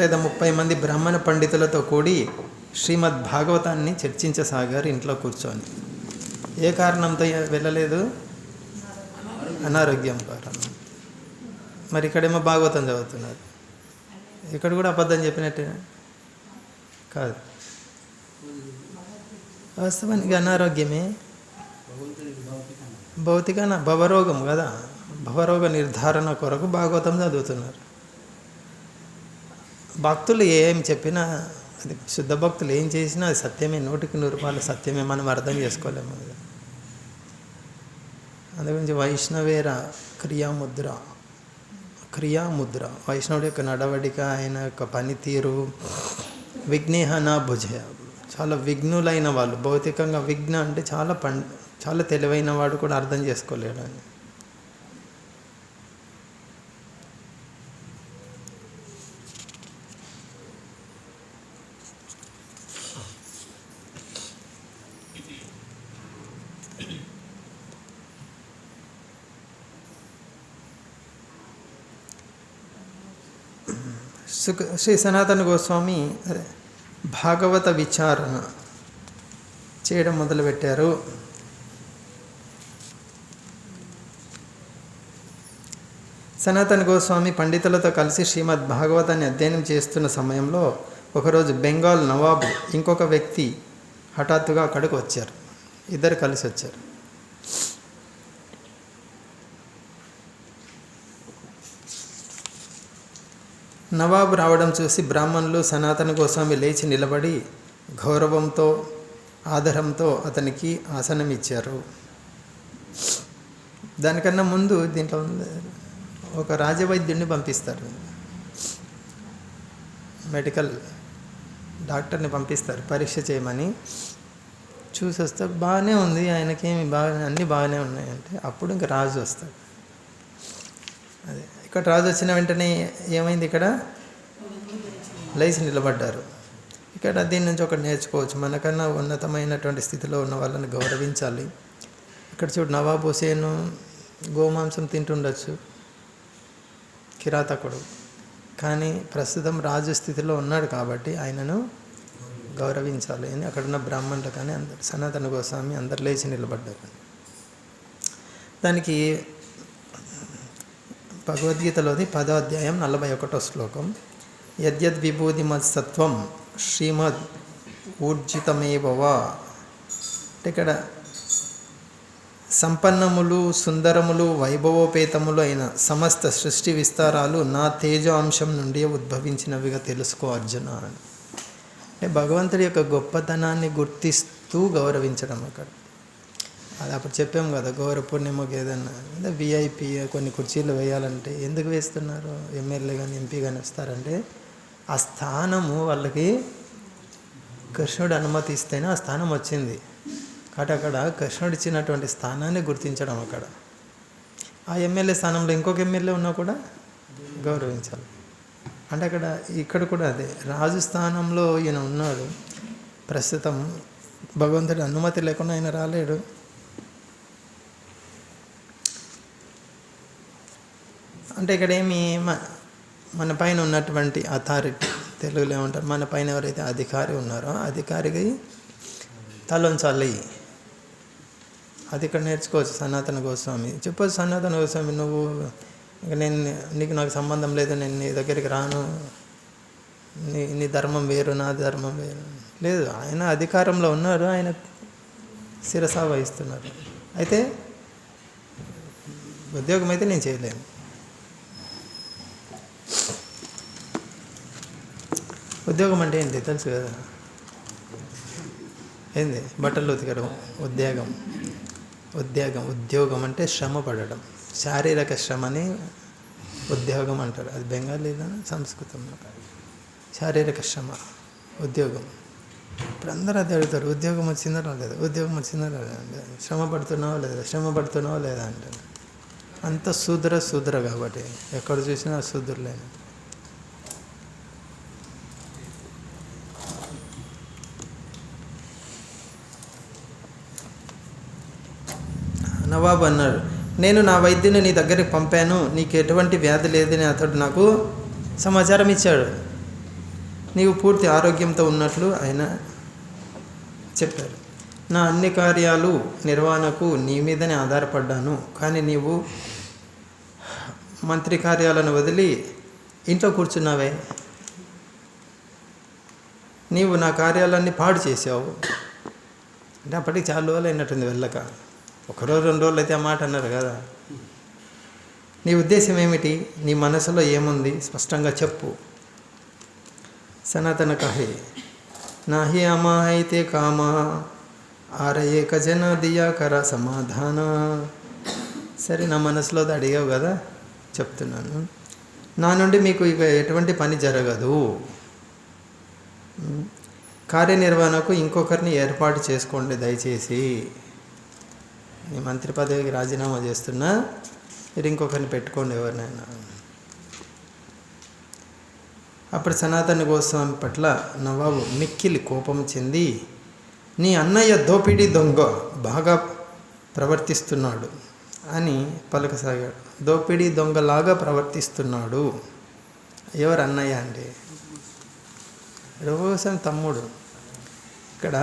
లేదా 30 మంది బ్రాహ్మణ పండితులతో కూడి శ్రీమద్ భాగవతాన్ని చర్చించసాగారు ఇంట్లో కూర్చొని. ఏ కారణంతో వెళ్ళలేదు? అనారోగ్యం కారణం. మరి ఇక్కడేమో భాగవతం చదువుతున్నారు. ఇక్కడ కూడా అబద్ధం చెప్పినట్టే కాదు. వాస్తవానికి అనారోగ్యమే భవరోగం కదా. భవరోగ నిర్ధారణ కొరకు భాగవతం చదువుతున్నారు. భక్తులు ఏం చెప్పినా, అది శుద్ధ భక్తులు ఏం చేసినా అది సత్యమే, 100% సత్యమే. మనం అర్థం చేసుకోలేము. అందుగురించి వైష్ణవేర క్రియాముద్ర వైష్ణవుడి యొక్క నడవడిక, ఆయన యొక్క పనితీరు, విఘ్నేహ నా భుజయ, చాలా విఘ్నులైన వాళ్ళు. భౌతికంగా విఘ్న అంటే చాలా తెలివైన వాడు కూడా అర్థం చేసుకోలేడు అని. శ్రీ సనాతన గోస్వామి భాగవత విచారణ చేయడం మొదలుపెట్టారు. సనాతన గోస్వామి పండితులతో కలిసి శ్రీమద్ భాగవతాన్ని అధ్యయనం చేస్తున్న సమయంలో ఒకరోజు బెంగాల్ నవాబు ఇంకొక వ్యక్తి హఠాత్తుగా అక్కడికి వచ్చారు. ఇద్దరు కలిసి వచ్చారు. నవాబు రావడం చూసి బ్రాహ్మణులు సనాతన గోస్వామి లేచి నిలబడి గౌరవంతో, ఆదరంతో అతనికి ఆసనం ఇచ్చారు. దానికన్నా ముందు దీంట్లో ఒక రాజవైద్యుడిని పంపిస్తారు, మెడికల్ డాక్టర్ని పంపిస్తారు పరీక్ష చేయమని. చూసి వస్తే బాగానే ఉంది, ఆయనకేమి అన్నీ బాగానే ఉన్నాయంటే అప్పుడు ఇంకా రాజు వస్తాడు. అదే ఇక్కడ రాజు వచ్చిన వెంటనే ఏమైంది? ఇక్కడ లేచి నిలబడ్డారు. ఇక్కడ దీని నుంచి ఒకటి నేర్చుకోవచ్చు. మనకన్నా ఉన్నతమైనటువంటి స్థితిలో ఉన్న వాళ్ళని గౌరవించాలి. ఇక్కడ చూడు, నవాబ్ హుసేను గోమాంసం తింటుండొచ్చు, కిరాతకుడు, కానీ ప్రస్తుతం రాజు స్థితిలో ఉన్నాడు కాబట్టి ఆయనను గౌరవించాలి అని అక్కడున్న బ్రాహ్మణులు కానీ అందరు, సనాతన గోస్వామి అందరు లేచి నిలబడ్డారు. దానికి భగవద్గీతలోది 10వ అధ్యాయం 41వ శ్లోకం, యద్యద్ విభూతిమత్ సత్వం శ్రీమద్ ఊర్జితమేవవా. అంటే ఇక్కడ సంపన్నములు, సుందరములు, వైభవోపేతములు అయిన సమస్త సృష్టి విస్తారాలు నా తేజ అంశం నుండి ఉద్భవించినవిగా తెలుసుకో అర్జున అని. అంటే భగవంతుడి యొక్క గొప్పతనాన్ని గుర్తిస్తూ గౌరవించడం. అక్కడ అది అప్పుడు చెప్పాం కదా, గౌరవ పూర్ణిమకి ఏదన్నా విఐపి కొన్ని కుర్చీలు వేయాలంటే ఎందుకు వేస్తున్నారు? ఎమ్మెల్యే కానీ ఎంపీ కానీ వస్తారంటే ఆ స్థానము వాళ్ళకి కృష్ణుడు అనుమతి ఇస్తేనే ఆ స్థానం వచ్చింది కాబట్టి అక్కడ కృష్ణుడు ఇచ్చినటువంటి స్థానాన్ని గుర్తించడం. అక్కడ ఆ ఎమ్మెల్యే స్థానంలో ఇంకొక ఎమ్మెల్యే ఉన్నా కూడా గౌరవించాలి. అంటే ఇక్కడ కూడా అదే, రాజు స్థానంలో ఈయన ఉన్నాడు, ప్రస్తుతం భగవంతుడి అనుమతి లేకుండా ఆయన రాలేడు. అంటే ఇక్కడ ఏమి మన పైన ఉన్నటువంటి అథారిటీ, తెలుగులో ఏమంటారు, మన పైన ఎవరైతే అధికారి ఉన్నారో అధికారికి తలొంచాలి. అది ఇక్కడ నేర్చుకోవచ్చు. సనాతన గోస్వామి చెప్పొచ్చు, సనాతన గోస్వామి నువ్వు నాకు సంబంధం లేదు, నేను నీ దగ్గరికి రాను, నీ ధర్మం వేరు, నా ధర్మం వేరు. లేదు, ఆయన అధికారంలో ఉన్నారు, ఆయన శిరసా వహిస్తున్నారు. అయితే ఉద్యోగం అయితే నేను చేయలేను. ఉద్యోగం అంటే ఏంటి తెలుసు కదా, ఏంది బట్టలు ఉతకడం ఉద్యోగం అంటే శ్రమ పడడం, శారీరక శ్రమని ఉద్యోగం అంటారు. అది బెంగాలీలో సంస్కృతంలో శారీరక శ్రమ ఉద్యోగం. ఇప్పుడు అందరూ అది అడుగుతారు, ఉద్యోగం వచ్చిందా రాలేదు, ఉద్యోగం వచ్చిందా రాలేదు, శ్రమ పడుతున్నావా లేదా అంటారు. అంత శూద్ర కాబట్టి ఎక్కడ చూసినా శూద్రులేను. నవాబు అన్నాడు, నేను నా వైద్యుని నీ దగ్గరికి పంపాను, నీకు ఎటువంటి వ్యాధి లేదని అతడు నాకు సమాచారం ఇచ్చాడు, నీవు పూర్తి ఆరోగ్యంతో ఉన్నట్లు ఆయన చెప్పారు. నా అన్ని కార్యాలు నిర్వహణకు నీ మీదనే ఆధారపడ్డాను, కానీ నీవు మంత్రి కార్యాలను వదిలి ఇంట్లో కూర్చున్నావే, నీవు నా కార్యాలన్నీ పాడు చేసావు అంటే అప్పటికి చాలా రోజులు అయినట్టుంది వెళ్ళక. ఒకరోజు 2 రోజులు అయితే ఆ మాట అన్నారు కదా. నీ ఉద్దేశం ఏమిటి, నీ మనసులో ఏముంది స్పష్టంగా చెప్పు. సనాతన కహే నాహి అమా అయితే కామా ఆరయే కజన దియా కర సమాధాన. సరే, నా మనసులో అడిగావు కదా, చెప్తున్నాను. నా నుండి మీకు ఇక ఎటువంటి పని జరగదు. కార్యనిర్వహణకు ఇంకొకరిని ఏర్పాటు చేసుకోండి దయచేసి. నీ మంత్రి పదవికి రాజీనామా చేస్తున్నా, మీరు ఇంకొకరిని పెట్టుకోండి ఎవరినైనా. అప్పుడు సనాతన గోస్వామి పట్ల నవాబు మిక్కిలి కోపం చెంది, నీ అన్నయ్య దోపిడీ దొంగ బాగా ప్రవర్తిస్తున్నాడు అని పలకసాగాడు. దోపిడీ దొంగలాగా ప్రవర్తిస్తున్నాడు. ఎవరు అన్నయ్య అంటే రూపగోస్వామి తమ్ముడు. ఇక్కడ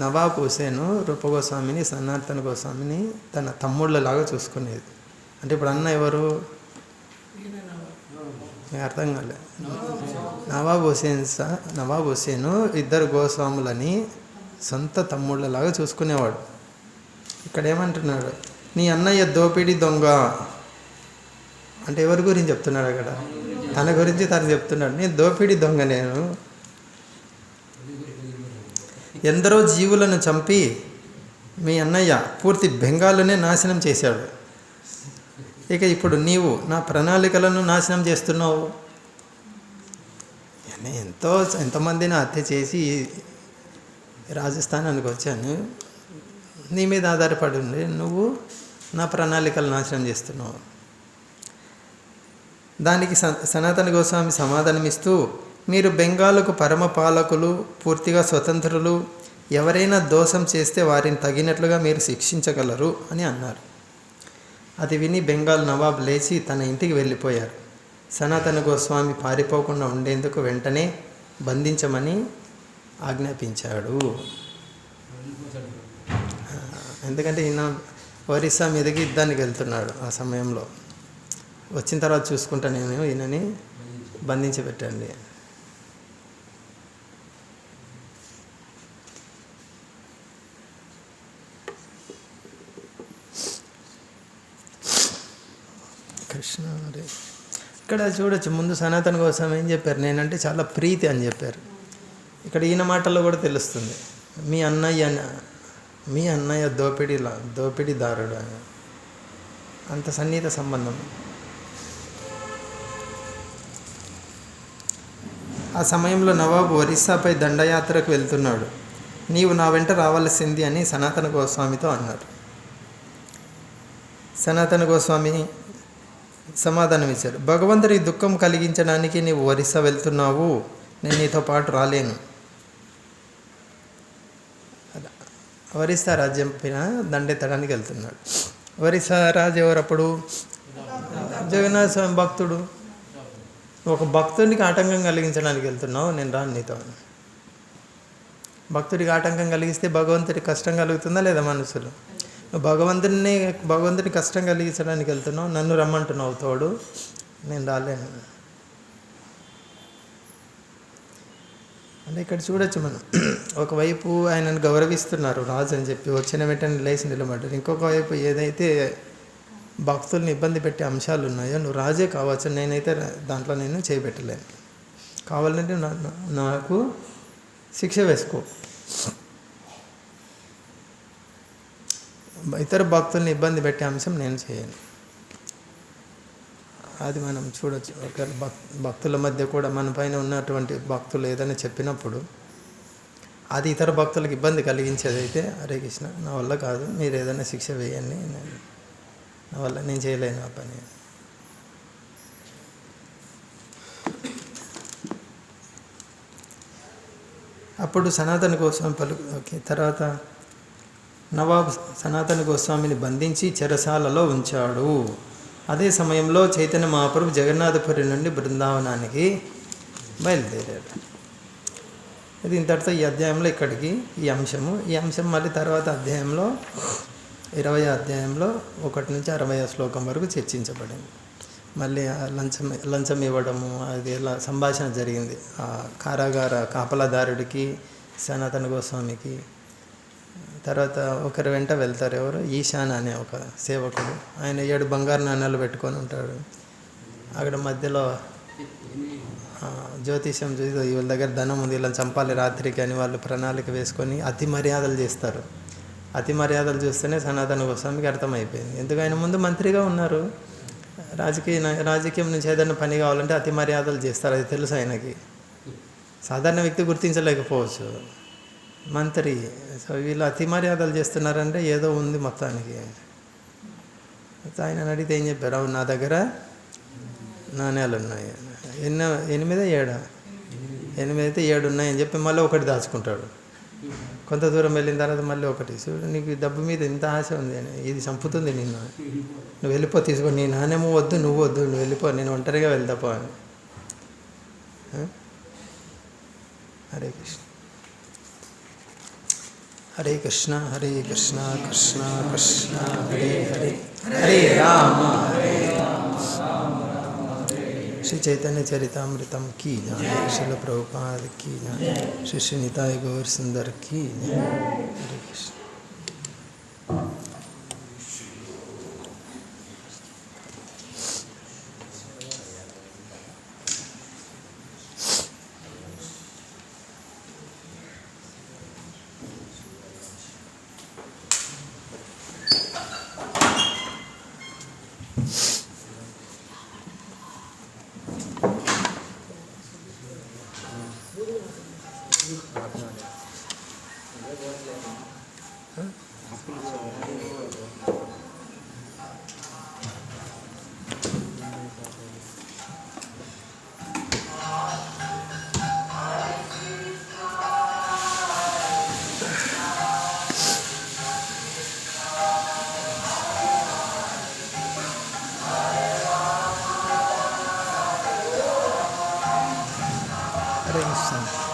నవాబ్ హుసేను రూపగోస్వామిని, సనాతన గోస్వామిని తన తమ్ముళ్ళలాగా చూసుకునేది. అంటే ఇప్పుడు అన్న ఎవరు మీకు అర్థం కాలే. నవాబ్ హుసేను ఇద్దరు గోస్వాములని సొంత తమ్ముళ్ళలాగా చూసుకునేవాడు. ఇక్కడ ఏమంటున్నాడు, నీ అన్నయ్య దోపిడీ దొంగ అంటే ఎవరి గురించి చెప్తున్నాడు అక్కడ? తన గురించి తను చెప్తున్నాడు. నేను దోపిడీ దొంగ, నేను ఎందరో జీవులను చంపి మీ అన్నయ్య పూర్తి బెంగాల్లోనే నాశనం చేశాడు. ఇక ఇప్పుడు నీవు నా ప్రణాళికలను నాశనం చేస్తున్నావు. నేను ఎంతమందిని హత్య చేసి రాజస్థానానికి వచ్చాను, నీ మీద ఆధారపడి ఉండి నువ్వు నా ప్రణాళికలు నాశనం చేస్తున్నావు. దానికి సనాతన గోస్వామి సమాధానమిస్తూ, మీరు బెంగాలుకు పరమ పాలకులు, పూర్తిగా స్వతంత్రులు. ఎవరైనా దోషం చేస్తే వారిని తగినట్లుగా మీరు శిక్షించగలరు అని అన్నారు. అది విని బెంగాల్ నవాబ్ లేచి తన ఇంటికి వెళ్ళిపోయారు. సనాతన గోస్వామి పారిపోకుండా ఉండేందుకు వెంటనే బంధించమని ఆజ్ఞాపించాడు. ఎందుకంటే ఈయన ఒరిస్సా మీదకి యుద్ధానికి వెళ్తున్నాడు. ఆ సమయంలో వచ్చిన తర్వాత చూసుకుంటా నేను ఈయనని బంధించి పెట్టండి. కృష్ణ హరే. ఇక్కడ చూడొచ్చు, ముందు సనాతన గోస్వామి ఏం చెప్పారు, నేనంటే చాలా ప్రీతి అని చెప్పారు. ఇక్కడ ఈయన మాటల్లో కూడా తెలుస్తుంది, మీ అన్నయ్య దోపిడీదారుడు అని. అంత సన్నిహిత సంబంధం. ఆ సమయంలో నవాబు ఒరిస్సాపై దండయాత్రకు వెళ్తున్నాడు. నీవు నా వెంట రావాల్సింది అని సనాతన గోస్వామితో అన్నారు. సనాతన గోస్వామి సమాధానం ఇచ్చారు, భగవంతుడి దుఃఖం కలిగించడానికి నీవు ఒరిస్సా వెళ్తున్నావు, నేను నీతో పాటు రాలేను. ఒరిస్సా రాజ్యం పైన దండెత్తడానికి వెళ్తున్నాడు. ఒరిస్సా రాజు ఎవరప్పుడు? జగన్నాథ స్వామి భక్తుడు. ఒక భక్తుడికి ఆటంకం కలిగించడానికి వెళ్తున్నావు, నేను రాను నీతో. భక్తుడికి ఆటంకం కలిగిస్తే భగవంతుడికి కష్టం కలుగుతుందా లేదా? మనసులో భగవంతుడిని కష్టం కలిగించడానికి వెళ్తున్నావు, నన్ను రమ్మంటున్నావు తోడు, నేను రాలేను. అంటే ఇక్కడ చూడొచ్చు మనం, ఒకవైపు ఆయనను గౌరవిస్తున్నారు రాజు అని చెప్పి వచ్చిన వెంటనే లేచి నిలబడ్డారు. ఇంకొక వైపు ఏదైతే భక్తుల్ని ఇబ్బంది పెట్టే అంశాలు ఉన్నాయో, నువ్వు రాజే కావచ్చు, నేనైతే దాంట్లో నేను చేయబెట్టలేను, కావాలంటే నాకు శిక్ష వేసుకో. ఇతర భక్తుల్ని ఇబ్బంది పెట్టే అంశం నేను చేయను. అది మనం చూడొచ్చు. ఒక భక్తుల మధ్య కూడా మన పైన ఉన్నటువంటి భక్తులు ఏదైనా చెప్పినప్పుడు అది ఇతర భక్తులకు ఇబ్బంది కలిగించేదైతే, హరే కృష్ణ నా వల్ల కాదు, మీరు ఏదైనా శిక్ష వేయండి, నా వల్ల నేను చేయలేను ఆ పని. అప్పుడు సనాతన గోస్వామి ఓకే, తర్వాత నవాబ్ సనాతన గోస్వామిని బంధించి చెరసాలలో ఉంచాడు. అదే సమయంలో చైతన్య మహాప్రభు జగన్నాథపురి నుండి బృందావనానికి బయలుదేరాడు. ఇది ఇంతటితో ఈ అధ్యాయంలో ఇక్కడికి ఈ అంశం మళ్ళీ తర్వాత అధ్యాయంలో 20వ అధ్యాయంలో 1 నుంచి 60వ శ్లోకం వరకు చర్చించబడింది. మళ్ళీ లంచం ఇవ్వడము, అది ఎలా సంభాషణ జరిగింది ఆ కారాగార కాపలాదారుడికి సనాతన గోస్వామికి. తర్వాత ఒకరి వెంట వెళ్తారు, ఎవరు, ఈశాన్ అనే ఒక సేవకుడు. ఆయన 7 బంగారు నాణ్యాలు పెట్టుకొని ఉంటాడు. అక్కడ మధ్యలో జ్యోతిష్యం చూసి వీళ్ళ దగ్గర ధనం ఉంది, వీళ్ళని చంపాలి రాత్రికి అని వాళ్ళు ప్రణాళిక వేసుకొని అతి మర్యాదలు చేస్తారు. అతి మర్యాదలు చూస్తేనే సనాతన గోస్వామికి అర్థమైపోయింది. ఎందుకు ఆయన ముందు మంత్రిగా ఉన్నారు, రాజకీయం నుంచి ఏదైనా పని కావాలంటే అతి మర్యాదలు చేస్తారు, అది తెలుసు ఆయనకి. సాధారణ వ్యక్తి గుర్తించలేకపోవచ్చు, మంత్రి. సో వీళ్ళు అతి మర్యాదలు చేస్తున్నారంటే ఏదో ఉంది మొత్తానికి. ఆయన అడిగితే ఏం చెప్పారు, అవును నా దగ్గర నాణ్యాలు ఉన్నాయి, 8 అయితే 7 ఉన్నాయని చెప్పి మళ్ళీ ఒకటి దాచుకుంటాడు. కొంత దూరం వెళ్ళిన తర్వాత మళ్ళీ ఒకటి. చూడు నీకు డబ్బు మీద ఇంత ఆశ ఉంది అని, ఇది చంపుతుంది నిన్ను, నువ్వు వెళ్ళిపో, తీసుకో, నీ నాణ్యము వద్దు, నువ్వు వద్దు, నువ్వు వెళ్ళిపో, నేను ఒంటరిగా వెళ్తాపో అని. హరే కృష్ణ హరే కృష్ణ హరే కృష్ణ కృష్ణ కృష్ణ హరే హరే హరే రామ హరే श्री चैतन्य चरितामृतम की जय, श्रील प्रभुपाद की जय, श्री श्री निताय गौर सुंदर की जय। हरे कृष्ण। Hare Krishna.